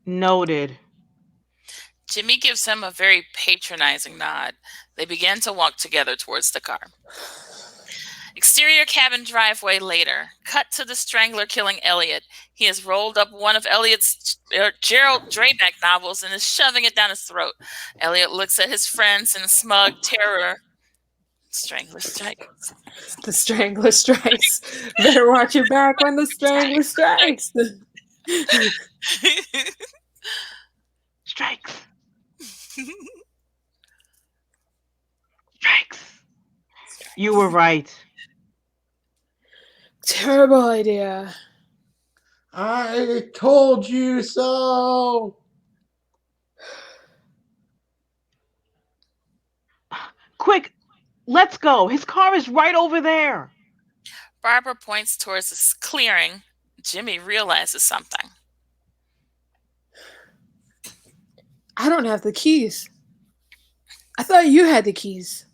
Noted. Jimmy gives him a very patronizing nod. They begin to walk together towards the car. Exterior cabin driveway later. Cut to the Strangler killing Elliot. He has rolled up one of Elliot's Gerald Drayback novels and is shoving it down his throat. Elliot looks at his friends in smug terror. Strangler strikes. The Strangler strikes. Better watch your back when the Strangler strikes. Strikes. Strikes. You were right. Terrible idea. I told you so. Quick, let's go. His car is right over there. Barbara points towards this clearing. Jimmy realizes something. I don't have the keys. I thought you had the keys.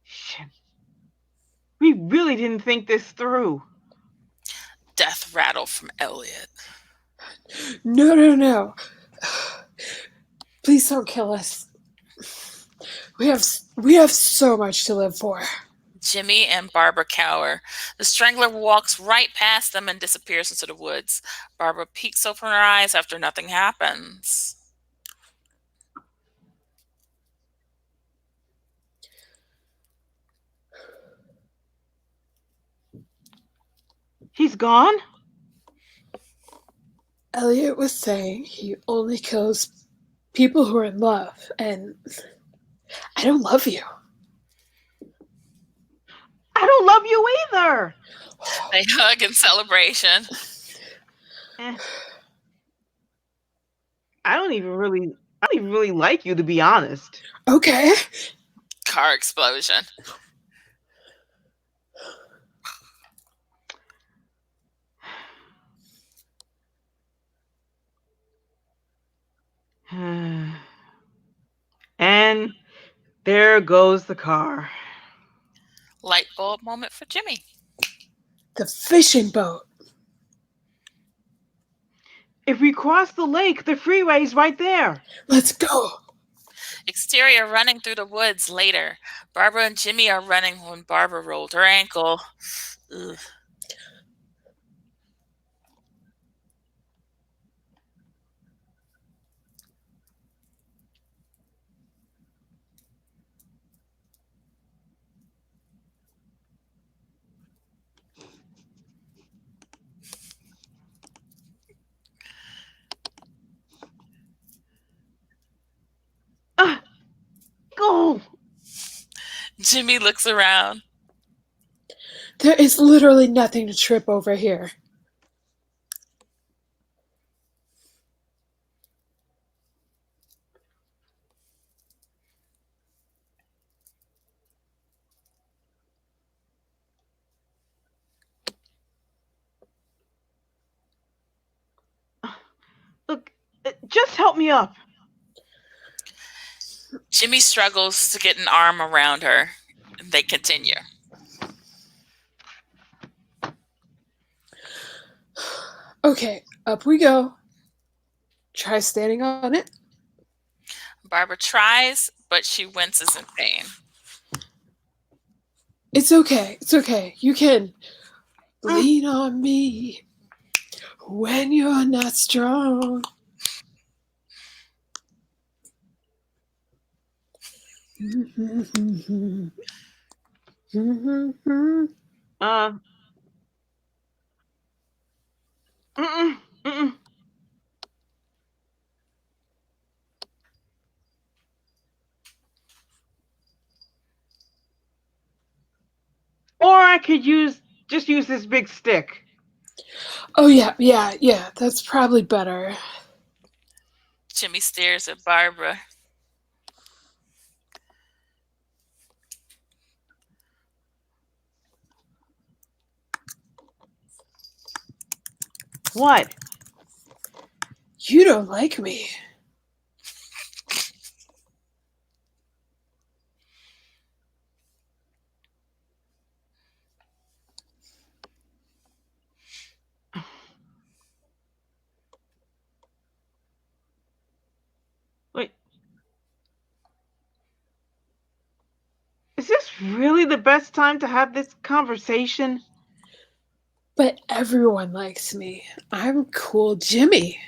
Shit. We really didn't think this through. Death rattle from Elliot. No. Please don't kill us. We have so much to live for. Jimmy and Barbara cower. The Strangler walks right past them and disappears into the woods. Barbara peeks open her eyes after nothing happens. He's gone? Elliot was saying he only kills people who are in love, and I don't love you. I don't love you either. They hug in celebration. I don't even really like you, to be honest. Okay. Car explosion. And there goes the car. Light bulb moment for Jimmy. The fishing boat. If we cross the lake, the freeway's right there. Let's go. Exterior running through the woods later. Barbara and Jimmy are running when Barbara rolled her ankle. Ugh. Go! Jimmy looks around. There is literally nothing to trip over here. Look, just help me up. Jimmy struggles to get an arm around her. They continue. Okay, up we go. Try standing on it. Barbara tries, but she winces in pain. It's okay. It's okay. You can lean on me when you're not strong. Or I could just use this big stick. Oh yeah. That's probably better. Jimmy stares at Barbara. What? You don't like me. Wait. Is this really the best time to have this conversation? But everyone likes me. I'm cool Jimmy.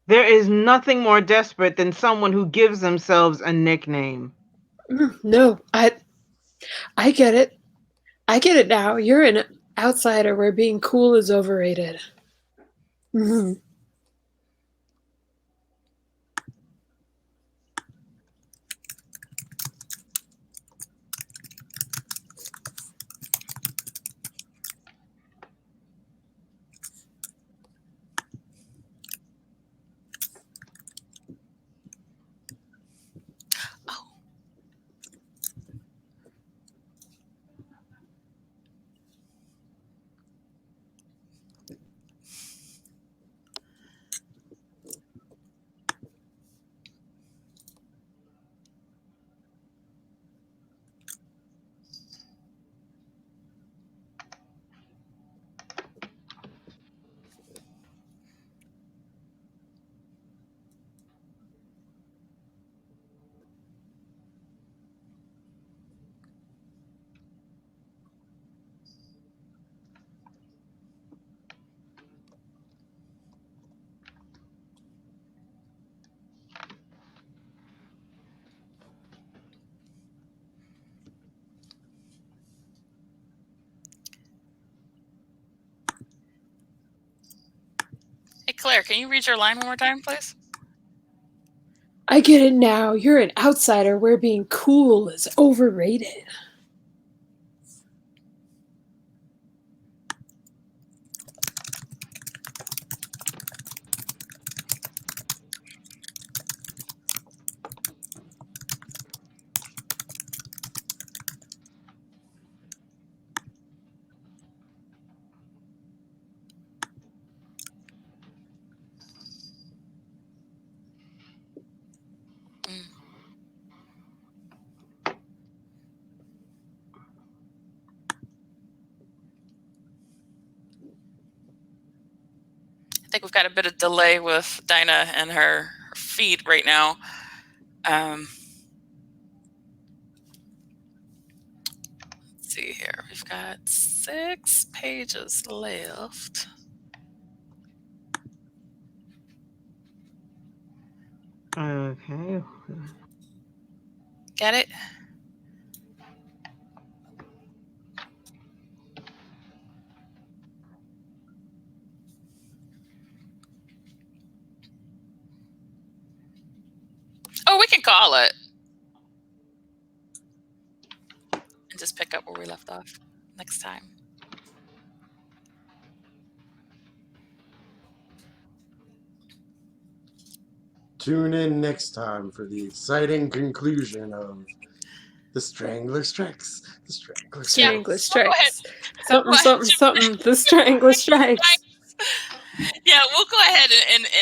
There is nothing more desperate than someone who gives themselves a nickname. No, I get it. I get it now. You're an outsider where being cool is overrated. Mhm. Oh, hey, Claire, can you read your line one more time, please? I get it now. You're an outsider where being cool is overrated. Mm. I think we've got a bit of delay with Dinah and her feed right now. Let's see here. We've got 6 pages left. Okay. Get it? Oh, we can call it and just pick up where we left off next time. Tune in next time for the exciting conclusion of The Strangler Strikes. The Strangler Strangler Strikes. We'll go ahead. strikes. Something, We'll something, something. The strangler strikes. Yeah, we'll go ahead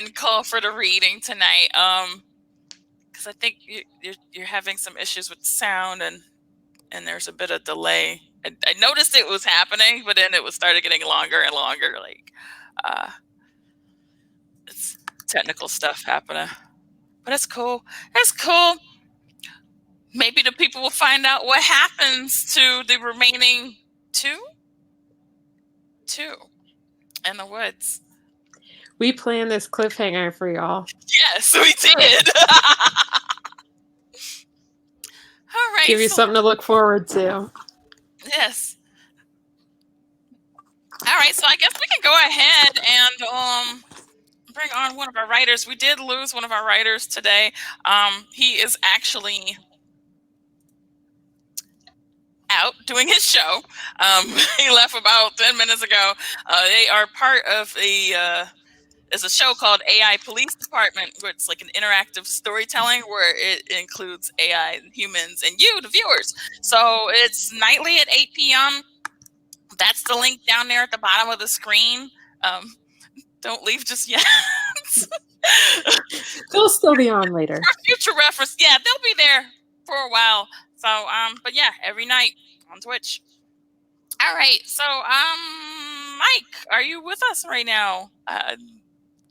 and call for the reading tonight. Because I think you're having some issues with sound and there's a bit of delay. I noticed it was happening, but then it was started getting longer and longer. Like, it's technical stuff happening, but it's cool. It's cool. Maybe the people will find out what happens to the remaining 2. too, in the woods. We planned this cliffhanger for y'all. Yes, we did. All right. Give you So, something to look forward to. yes. All right. So I guess we can go ahead and bring on one of our writers. We did lose one of our writers today. He is actually out doing his show. He left about 10 minutes ago. They are part of there's a show called AI Police Department, where it's like an interactive storytelling where it includes AI and humans and you, the viewers. So it's nightly at 8 p.m. That's the link down there at the bottom of the screen. Don't leave just yet. They'll still be on later. For future reference, yeah, they'll be there for a while. So, but yeah, every night on Twitch. All right, so, Mike, are you with us right now?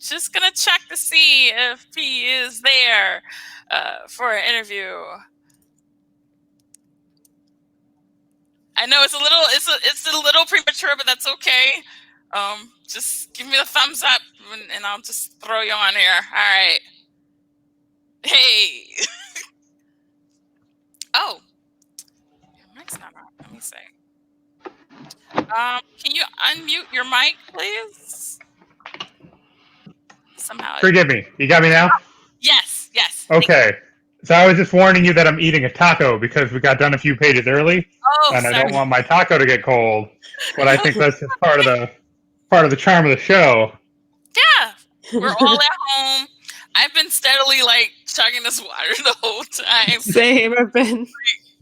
Just gonna check to see if he is there for an interview. I know it's a little premature, but that's okay. Just give me the thumbs up, and I'll just throw you on here. All right. Hey. Oh, your mic's not on. Let me see. Can you unmute your mic, please? Somehow. Forgive me. You got me now? Yes. Okay. So I was just warning you that I'm eating a taco because we got done a few pages early, and I don't want my taco to get cold. But I think that's just part of the charm of the show. Yeah, we're all at home. I've been steadily chugging this water the whole time. Same. I've been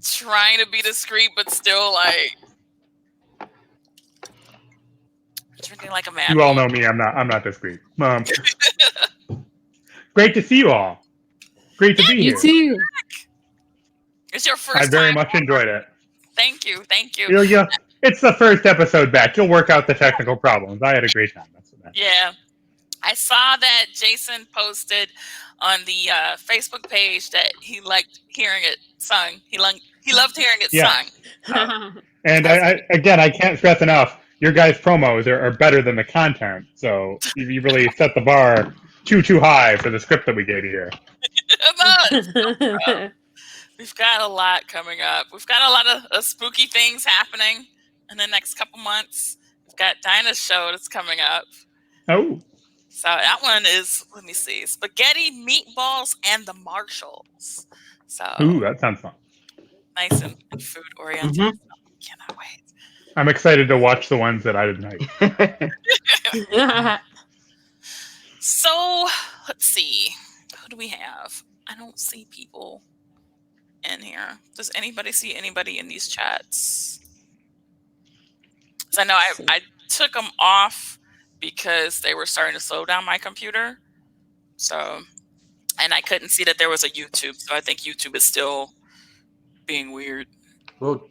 trying to be discreet, but still drinking like a man. You all know me. I'm not discreet. Great to see you all. Great to be here. You too. It's your first I very time. much enjoyed it. Thank you. It's the first episode back. You'll work out the technical problems. I had a great time. That's what that. Yeah. I saw that Jason posted on the Facebook page that he liked hearing it sung. He loved hearing it sung. And I can't stress enough, your guys' promos are better than the content. So you really set the bar too high for the script that we gave you here. We've got a lot coming up. We've got a lot of spooky things happening in the next couple months. We've got Dinah's show that's coming up. Oh. So that one is, let me see, spaghetti, meatballs, and the Marshalls. So Ooh, that sounds fun. Nice and food oriented. Mm-hmm. So cannot wait. I'm excited to watch the ones that I didn't like. So let's see. Who do we have? I don't see people in here. Does anybody see anybody in these chats? Because I know I took them off because they were starting to slow down my computer. So, and I couldn't see that there was a YouTube. So I think YouTube is still being weird. Well,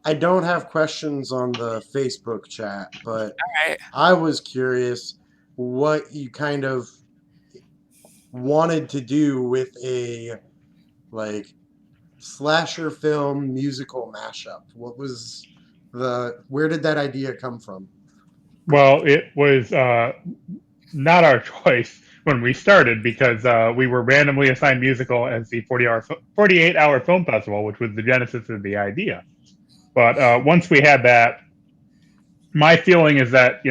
I don't have questions on the Facebook chat, but right. I was curious what you kind of wanted to do with a slasher film musical mashup. What was where did that idea come from? Well, it was not our choice when we started because we were randomly assigned musical as the 48-hour film festival, which was the genesis of the idea. But once we had that, my feeling is that,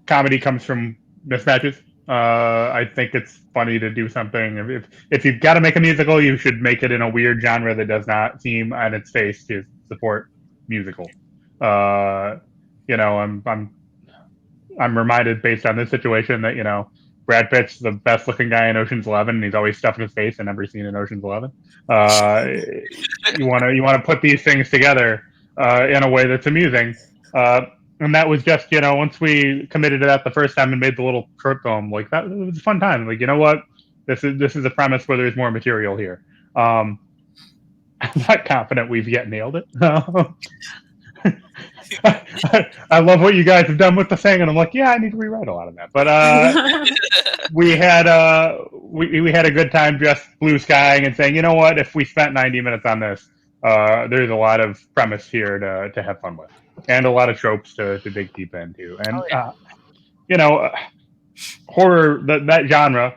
comedy comes from mismatches. I think it's funny to do something. If you've got to make a musical, you should make it in a weird genre that does not seem on its face to support musical. I'm reminded based on this situation that, Brad Pitt's the best looking guy in Ocean's 11 and he's always stuffing his face in every scene in Ocean's 11. You want to put these things together in a way that's amusing. And that was just, once we committed to that the first time and made the little short film, that it was a fun time. You know what? This is a premise where there's more material here. I'm not confident we've yet nailed it. I love what you guys have done with the thing, and I'm like, yeah, I need to rewrite a lot of that. But we had a good time just blue skying and saying, you know what? If we spent 90 minutes on this, there's a lot of premise here to have fun with. and a lot of tropes to dig deep into. And Oh horror, that genre,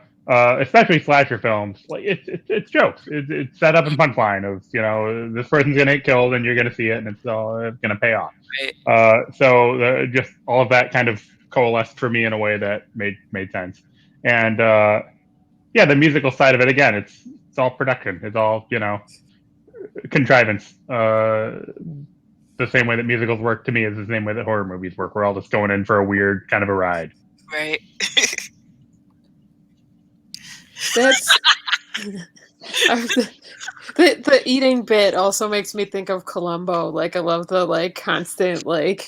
especially slasher films, like it's jokes. It's set up and punchline of this person's gonna get killed and you're gonna see it and it's all gonna pay off. right. So just all of that kind of coalesced for me in a way that made sense. And the musical side of it, again, it's all production. It's all contrivance. The same way that musicals work to me is the same way that horror movies work. We're all just going in for a weird kind of a ride. Right. That's the eating bit also makes me think of Columbo. Like I love the constant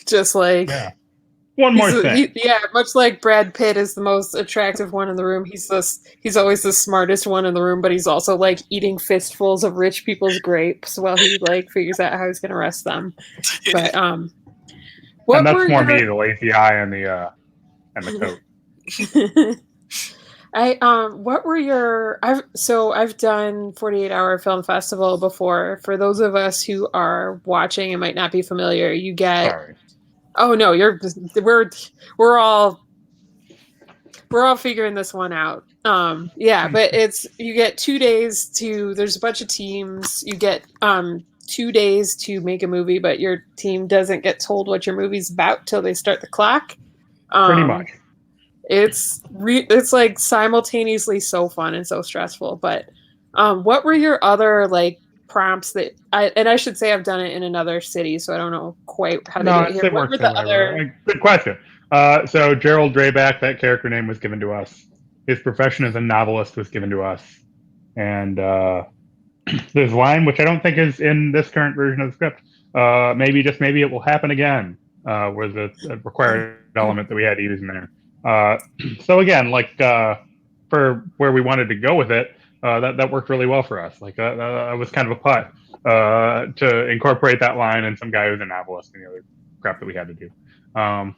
just One more thing. Much like Brad Pitt is the most attractive one in the room. He's always the smartest one in the room, but he's also eating fistfuls of rich people's grapes while he figures out how he's gonna arrest them. But and that's more me, the lazy eye and the coat. What were your I've done 48-hour film festival before. For those of us who are watching and might not be familiar, you get Sorry. Oh no, we're all figuring this one out. But you get 2 days there's a bunch of teams. You get 2 days to make a movie, but your team doesn't get told what your movie's about till they start the clock. Pretty much. It's simultaneously so fun and so stressful. But what were your other prompts that I should say I've done it in another city, so I don't know quite how to do it here. What were the other? Good question. So Gerald Drayback, that character name was given to us. His profession as a novelist was given to us, and there's a line which I don't think is in this current version of the script. Maybe it will happen again. Was a required element that we had to use in there. So again, for where we wanted to go with it. That worked really well for us. That was kind of a putt to incorporate that line and some guy who's a novelist and the other crap that we had to do. And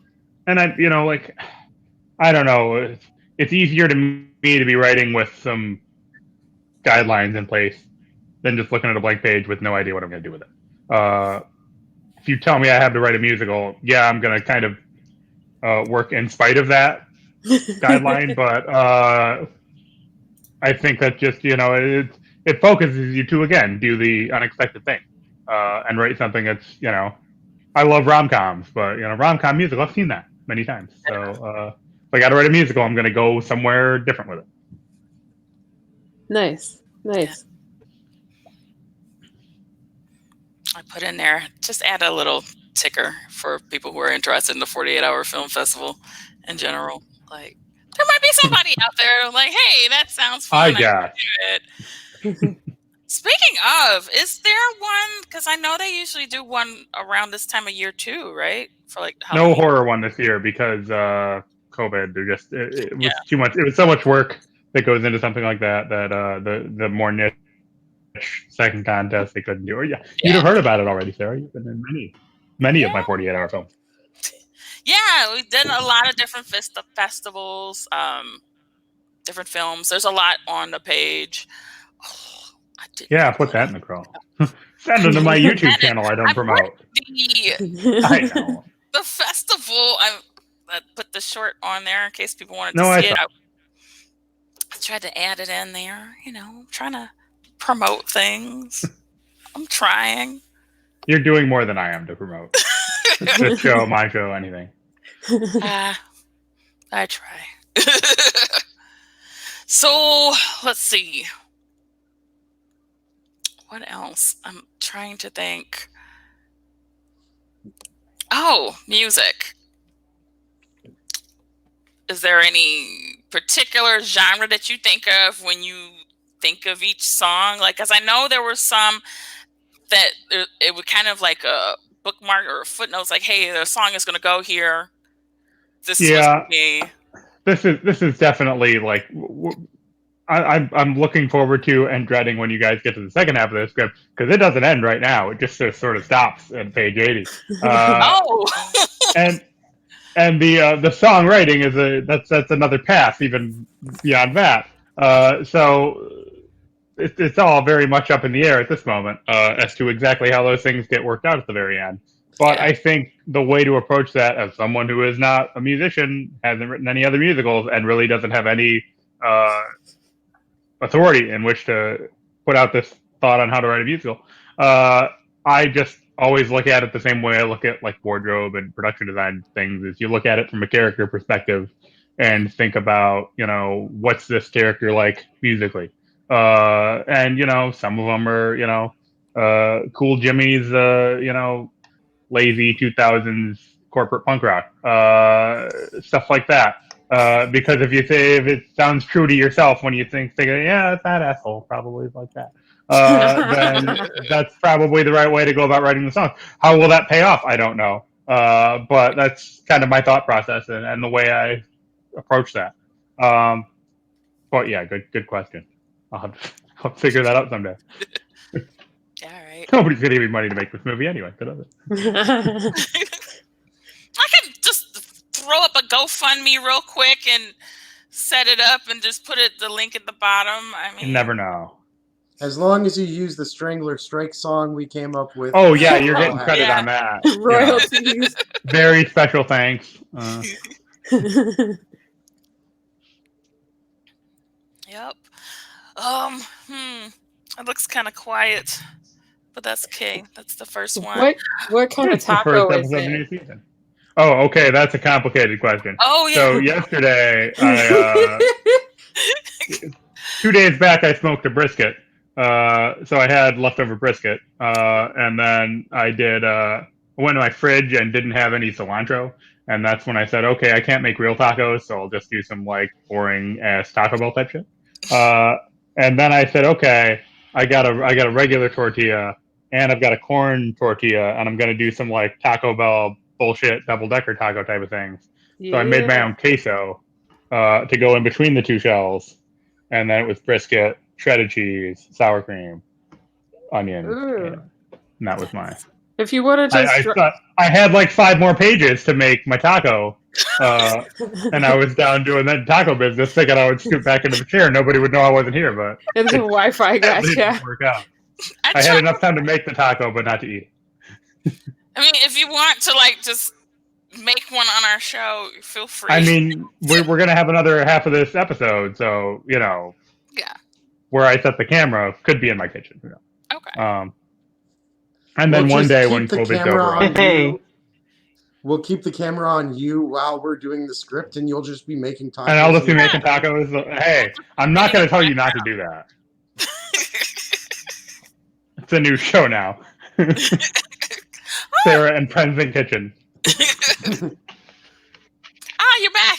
I don't know. It's easier to me to be writing with some guidelines in place than just looking at a blank page with no idea what I'm going to do with it. If you tell me I have to write a musical, I'm going to kind of work in spite of that guideline, but I think that just it focuses you to again do the unexpected thing and write something that's I love rom-coms, but rom-com musical, I've seen that many times. So if I got to write a musical, I'm going to go somewhere different with it. Nice. I put in there, just add a little ticker for people who are interested in the 48-hour film festival in general. There might be somebody out there hey, that sounds fun. I got it. Speaking of, is there one? Because I know they usually do one around this time of year too, right? For Halloween. No horror one this year because COVID. It was too much. It was so much work that goes into something like that the more niche second contest they couldn't do. You'd have heard about it already, Sarah. You've been in many of my 48-hour films. Yeah, we've done a lot of different festivals, different films. There's a lot on the page. Put that in the crawl. Send them to my YouTube channel I don't promote. I know. The festival, I put the short on there in case people wanted to see it. I tried to add it in there, trying to promote things. I'm trying. You're doing more than I am to promote. This show, my show, anything. I try. So, let's see. What else? I'm trying to think. Oh, music. Is there any particular genre that you think of when you think of each song? Because I know there were some that it would kind of like a bookmark or a footnotes, hey, the song is going to go here. This is me. This is definitely I'm looking forward to and dreading when you guys get to the second half of this script because it doesn't end right now. It just sort of stops at page 80. And the songwriting is that's another path even beyond that. So it's all very much up in the air at this moment as to exactly how those things get worked out at the very end. But Yeah. I think the way to approach that, as someone who is not a musician, hasn't written any other musicals, and really doesn't have any uh, authority in which to put out this thought on how to write a musical, I just always look at it the same way I look at like wardrobe and production design things. Is you look at it from a character perspective and think about, what's this character like musically, and some of them are, cool Jimmy's, lazy 2000s corporate punk rock, stuff like that. Because if it sounds true to yourself when you thinking, yeah, it's that asshole probably is like that, then that's probably the right way to go about writing the song. How will that pay off? I don't know. But that's kind of my thought process and the way I approach that. But yeah, good question. I'll figure that out someday. All right. Nobody's gonna give me money to make this movie anyway. I can just throw up a GoFundMe real quick and set it up and just put the link at the bottom. I mean, You never know. As long as you use the Strangler Strike song we came up with. Oh yeah, you're getting Oh, credit yeah. on that. Royalties. Very special thanks. Yep. It looks kind of quiet, but that's okay. That's the first one. What kind of It's the first taco is episode of the new it? season. Oh, okay, that's a complicated question. Oh yeah. So yesterday, 2 days back, I smoked a brisket. So I had leftover brisket, and then I went to my fridge and didn't have any cilantro, and that's when I said, okay, I can't make real tacos, so I'll just do some like boring ass Taco Bell type shit. And then I said, okay, I got a regular tortilla, and I've got a corn tortilla, and I'm gonna do some like Taco Bell bullshit double decker taco type of things. So I made my own queso to go in between the two shells, and then it was brisket, shredded cheese, sour cream, onions, and that was mine. If you would have just I had like 5 more pages to make my taco, and I was down doing that taco business, thinking I would scoot back into the chair. Nobody would know I wasn't here, but and the Wi-Fi that gotcha. didn't work out. I had enough time to make the taco, but not to eat it. I mean, if you want to like just make one on our show, feel free. I mean, we're gonna have another half of this episode, so Yeah. where I set the camera could be in my kitchen. Okay. And then We'll one just day keep when the COVID's camera over, on Hey. you. We'll keep the camera on you while we're doing the script, and you'll just be making tacos. and I'll just be and- making tacos. Hey, I'm not gonna tell you not to do that. It's a new show now. Sarah and Friends in Kitchen. You're back.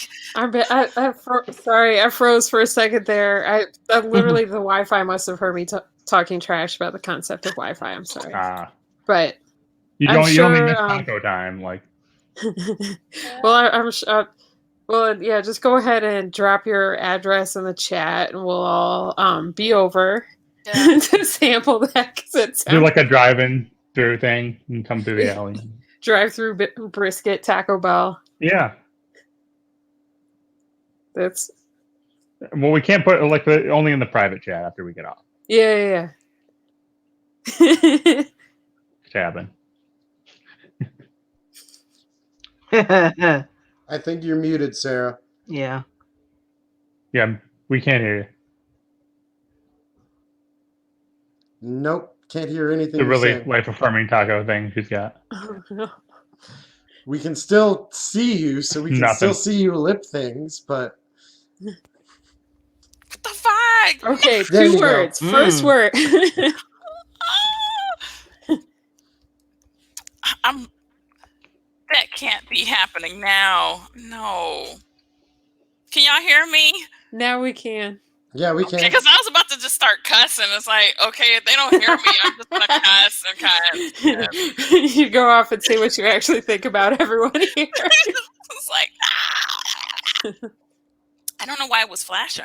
Sorry, I froze for a second there. I literally the Wi-Fi must have heard me talking trash about the concept of Wi-Fi. I'm sorry, but You I'm don't sure, miss taco time, like. well, well, yeah. Just go ahead and drop your address in the chat, and we'll all be over to sample that. Cause Do like a drive-in through thing and come through the alley. drive-through brisket Taco Bell. Yeah. That's Well, we can't put like only in the private chat after we get off. yeah. Tabbing. I think you're muted, Sarah. Yeah. Yeah, we can't hear you. Nope, can't hear anything The you're really saying. life-affirming taco thing she's got. We can still see you, so we can Nothing. still see you lip things, but What the fuck? Okay, There you 2 go. words. First word. That can't be happening now. No. Can y'all hear me? Now we can. yeah, we can. Because I was about to just start cussing. It's like, okay, if they don't hear me, I'm just gonna cuss and cuss. You go off and say what you actually think about everyone here. It's like, I don't know why it was flashing.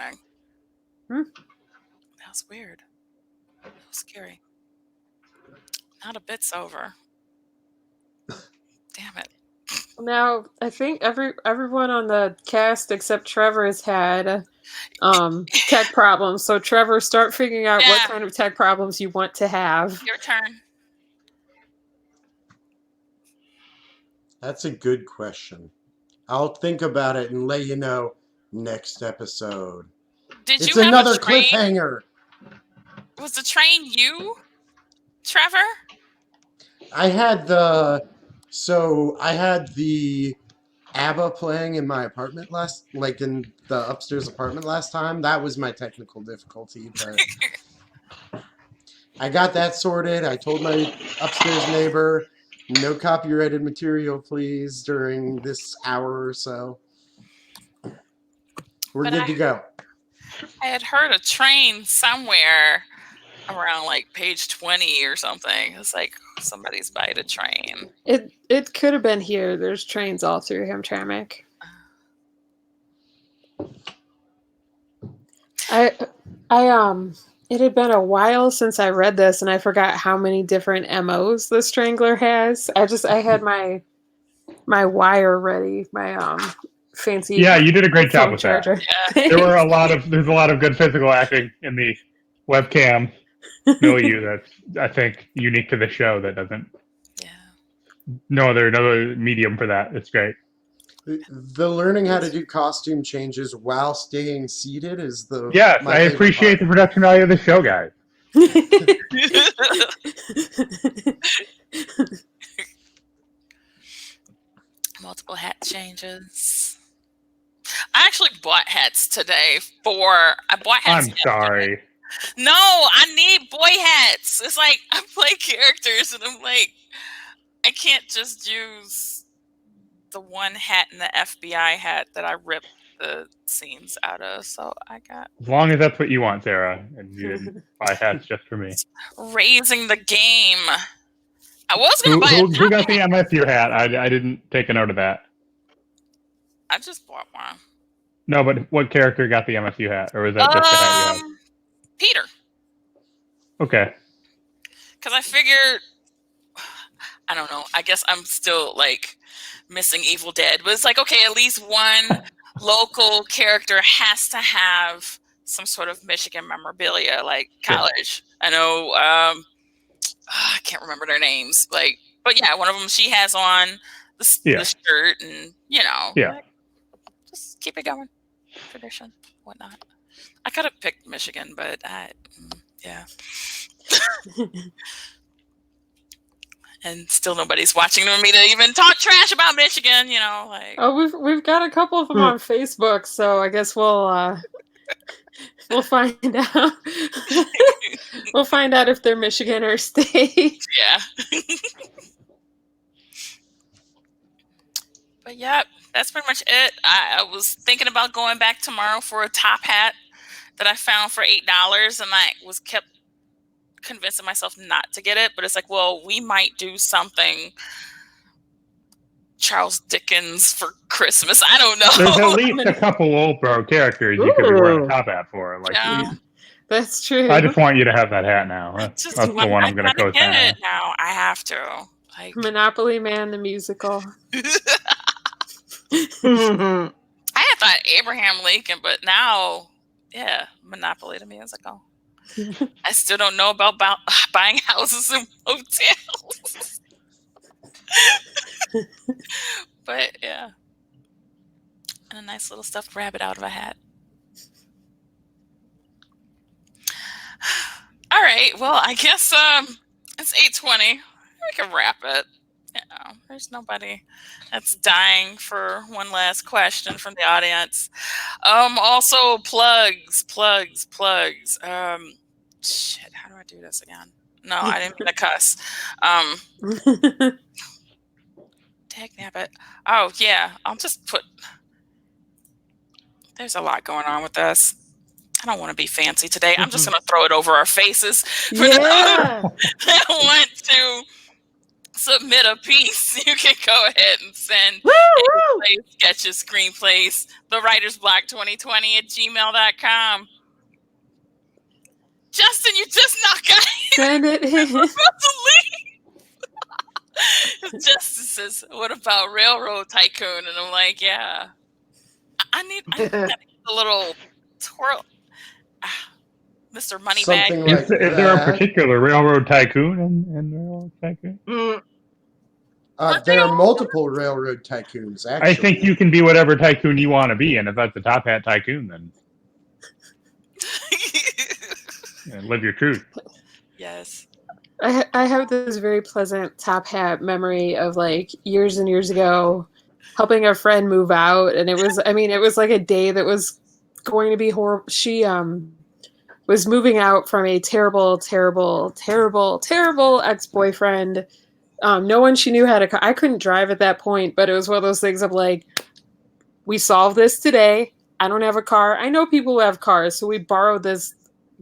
That was weird. That was scary. Not a bit's over. Damn it. Now, I think everyone on the cast except Trevor has had tech problems. So, Trevor, start figuring out what kind of tech problems you want to have. Your turn. That's a good question. I'll think about it and let you know next episode. Did It's you have a another train? cliffhanger. Was the train you, Trevor? I had the ABBA playing in my apartment in the upstairs apartment last time. That was my technical difficulty, but I got that sorted. I told my upstairs neighbor, no copyrighted material, please, during this hour or so. We're But good to go. I had heard a train somewhere around like page 20 or something. It's like somebody's by the train. It could have been here. There's trains all through Hamtramck. It had been a while since I read this, and I forgot how many different MOs the Strangler has. I had my wire ready, my fancy. Yeah, you did a great job phone with charger. that. There's a lot of good physical acting in the webcam milieu that's, I think, unique to the show. That doesn't. Yeah. No other medium for that. It's great. The learning how to do costume changes while staying seated is Yes, my I favorite appreciate the part. production value of the show, guys. Multiple hat changes. I actually bought hats today I bought hats. I'm sorry. No, I need boy hats. It's like I play characters and I'm like, I can't just use the one hat in the FBI hat that I ripped the scenes out of. So I got As long as that's what you want, Sarah, and you didn't buy hats just for me. raising the game. I was gonna buy who got the MSU hat? I didn't take a note of that. I just bought one. No, but what character got the MSU hat, or was that just the hat you had? Peter. Okay. Because I figured, I don't know. I guess I'm still like missing Evil Dead, but it's like, okay, at least one local character has to have some sort of Michigan memorabilia, like college. I know. I can't remember their names, but yeah, one of them, she has on the shirt, and like, just keep it going, tradition, whatnot. I could have picked Michigan, but yeah. And still nobody's watching me to even talk trash about Michigan, like. Oh, we've got a couple of them on Facebook, so I guess we'll find out. We'll find out if they're Michigan or state. Yeah. But yeah, that's pretty much it. I was thinking about going back tomorrow for a top hat that I found for $8, and I kept convincing myself not to get it, but it's like, well, we might do something Charles Dickens for Christmas. I don't know. There's at least a couple Oldbro characters you could be wearing a top hat for. Like, yeah. That's true. I just want you to have that hat now. That's the one I'm going to co-sign. Get it now. I have to. Like Monopoly Man the musical. I had thought Abraham Lincoln, but now, yeah, Monopoly the musical. I still don't know about buying houses and hotels. But yeah. And a nice little stuffed rabbit out of a hat. All right. Well, I guess it's 8:20. We can wrap it. There's nobody that's dying for one last question from the audience. Also plugs. Shit, how do I do this again? No, I didn't mean to cuss. Dagnabbit. Oh yeah, I'll just put. There's a lot going on with this. I don't want to be fancy today. I'm just going to throw it over our faces. For those that want to submit a piece, you can go ahead and send sketches, screenplays, thewritersblock2020@gmail.com. Justin, you just not got it. Send it in. Justin says, what about Railroad Tycoon? And I'm like, yeah. I need a little twirl. Mr. Moneybag. Is there a particular Railroad Tycoon in Railroad Tycoon? There are multiple railroad tycoons, actually. I think you can be whatever tycoon you want to be, and if that's a top hat tycoon, then live your truth. Yes. I have this very pleasant top hat memory of like years and years ago helping a friend move out, and it was like a day that was going to be horrible. She was moving out from a terrible ex-boyfriend. No one she knew had a car. I couldn't drive at that point, but it was one of those things of like, we solved this today. I don't have a car. I know people who have cars, so we borrowed this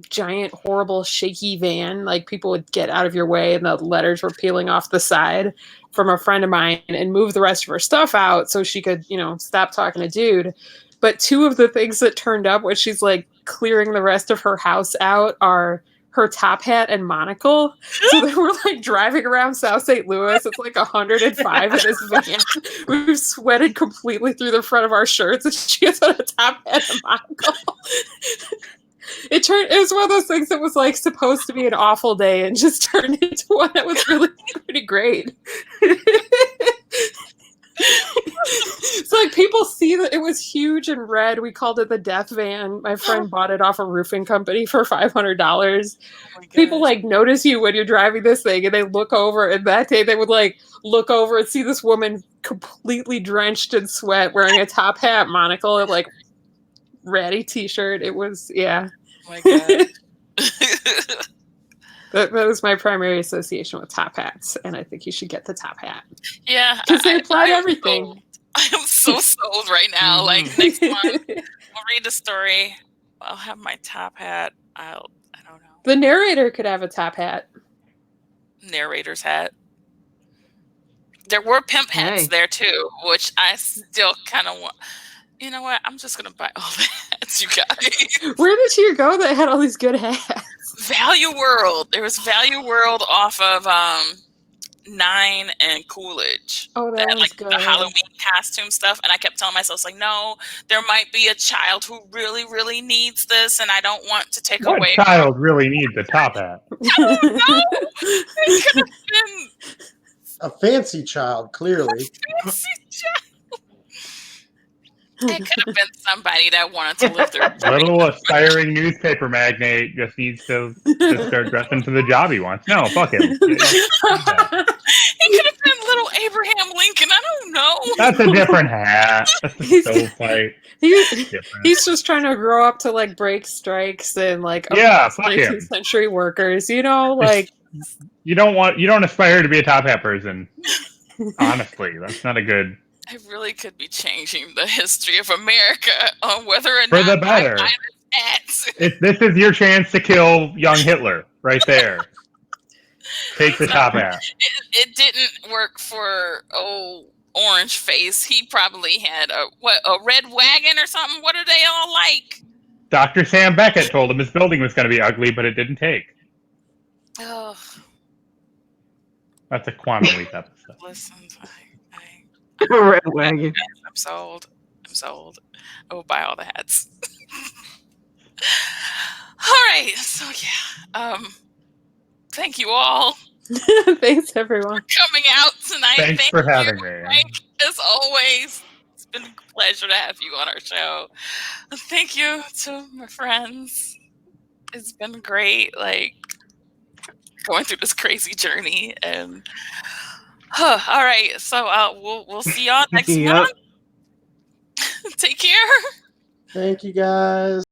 giant, horrible, shaky van. Like, people would get out of your way and the letters were peeling off the side from a friend of mine, and move the rest of her stuff out so she could, stop talking to dude. But two of the things that turned up when she's like clearing the rest of her house out are her top hat and monocle. So they were like driving around South St. Louis. It's like 105 in this van. We've sweated completely through the front of our shirts, and she has on a top hat and monocle. It was one of those things that was like supposed to be an awful day and just turned into one that was really pretty great. It's like people see that it was huge and red. We called it the death van. My friend bought it off a roofing company for $500. People like notice you when you're driving this thing, and they look over, and that day they would like look over and see this woman completely drenched in sweat wearing a top hat, monocle, and like ratty t-shirt. It was, yeah. Oh my God. That was my primary association with top hats, and I think you should get the top hat. Yeah. Because they apply to everything. I am so sold right now. Like, next month, I'll read the story. I'll have my top hat. I don't know. The narrator could have a top hat. Narrator's hat. There were pimp hats there, too, which I still kind of want. You know what? I'm just going to buy all the hats, you guys. Where did you go that had all these good hats? Value World. There was Value World off of 9 and Coolidge. Oh, that was like good. The Halloween costume stuff. And I kept telling myself, like, no, there might be a child who really, really needs this, and I don't want to take away. What child really needs a top hat? I don't know. It could have been a fancy child, clearly. A fancy child. It could have been somebody that wanted to live their dream. Little aspiring newspaper magnate just needs to just start dressing for the job he wants. No, fuck him. He could have been little Abraham Lincoln. I don't know. That's a different hat. That's a stovepipe. He's just trying to grow up to like break strikes and like 19th century workers. Like you don't aspire to be a top hat person. Honestly, that's not a good. I really could be changing the history of America on whether or for not the better. This is your chance to kill young Hitler right there. Take the top hat. It didn't work for Orange Face. He probably had a red wagon or something. What are they all like? Dr. Sam Beckett told him his building was going to be ugly, but it didn't take. Oh, that's a Quantum Leap episode. Listen, Red wagon. I'm sold. I will buy all the hats. All right. So yeah. Thank you all. Thanks everyone for coming out tonight. Thanks for having me. Frank, as always, it's been a pleasure to have you on our show. Thank you to my friends. It's been great, like going through this crazy journey and. All right, so we'll see y'all next month. Take care. Thank you, guys.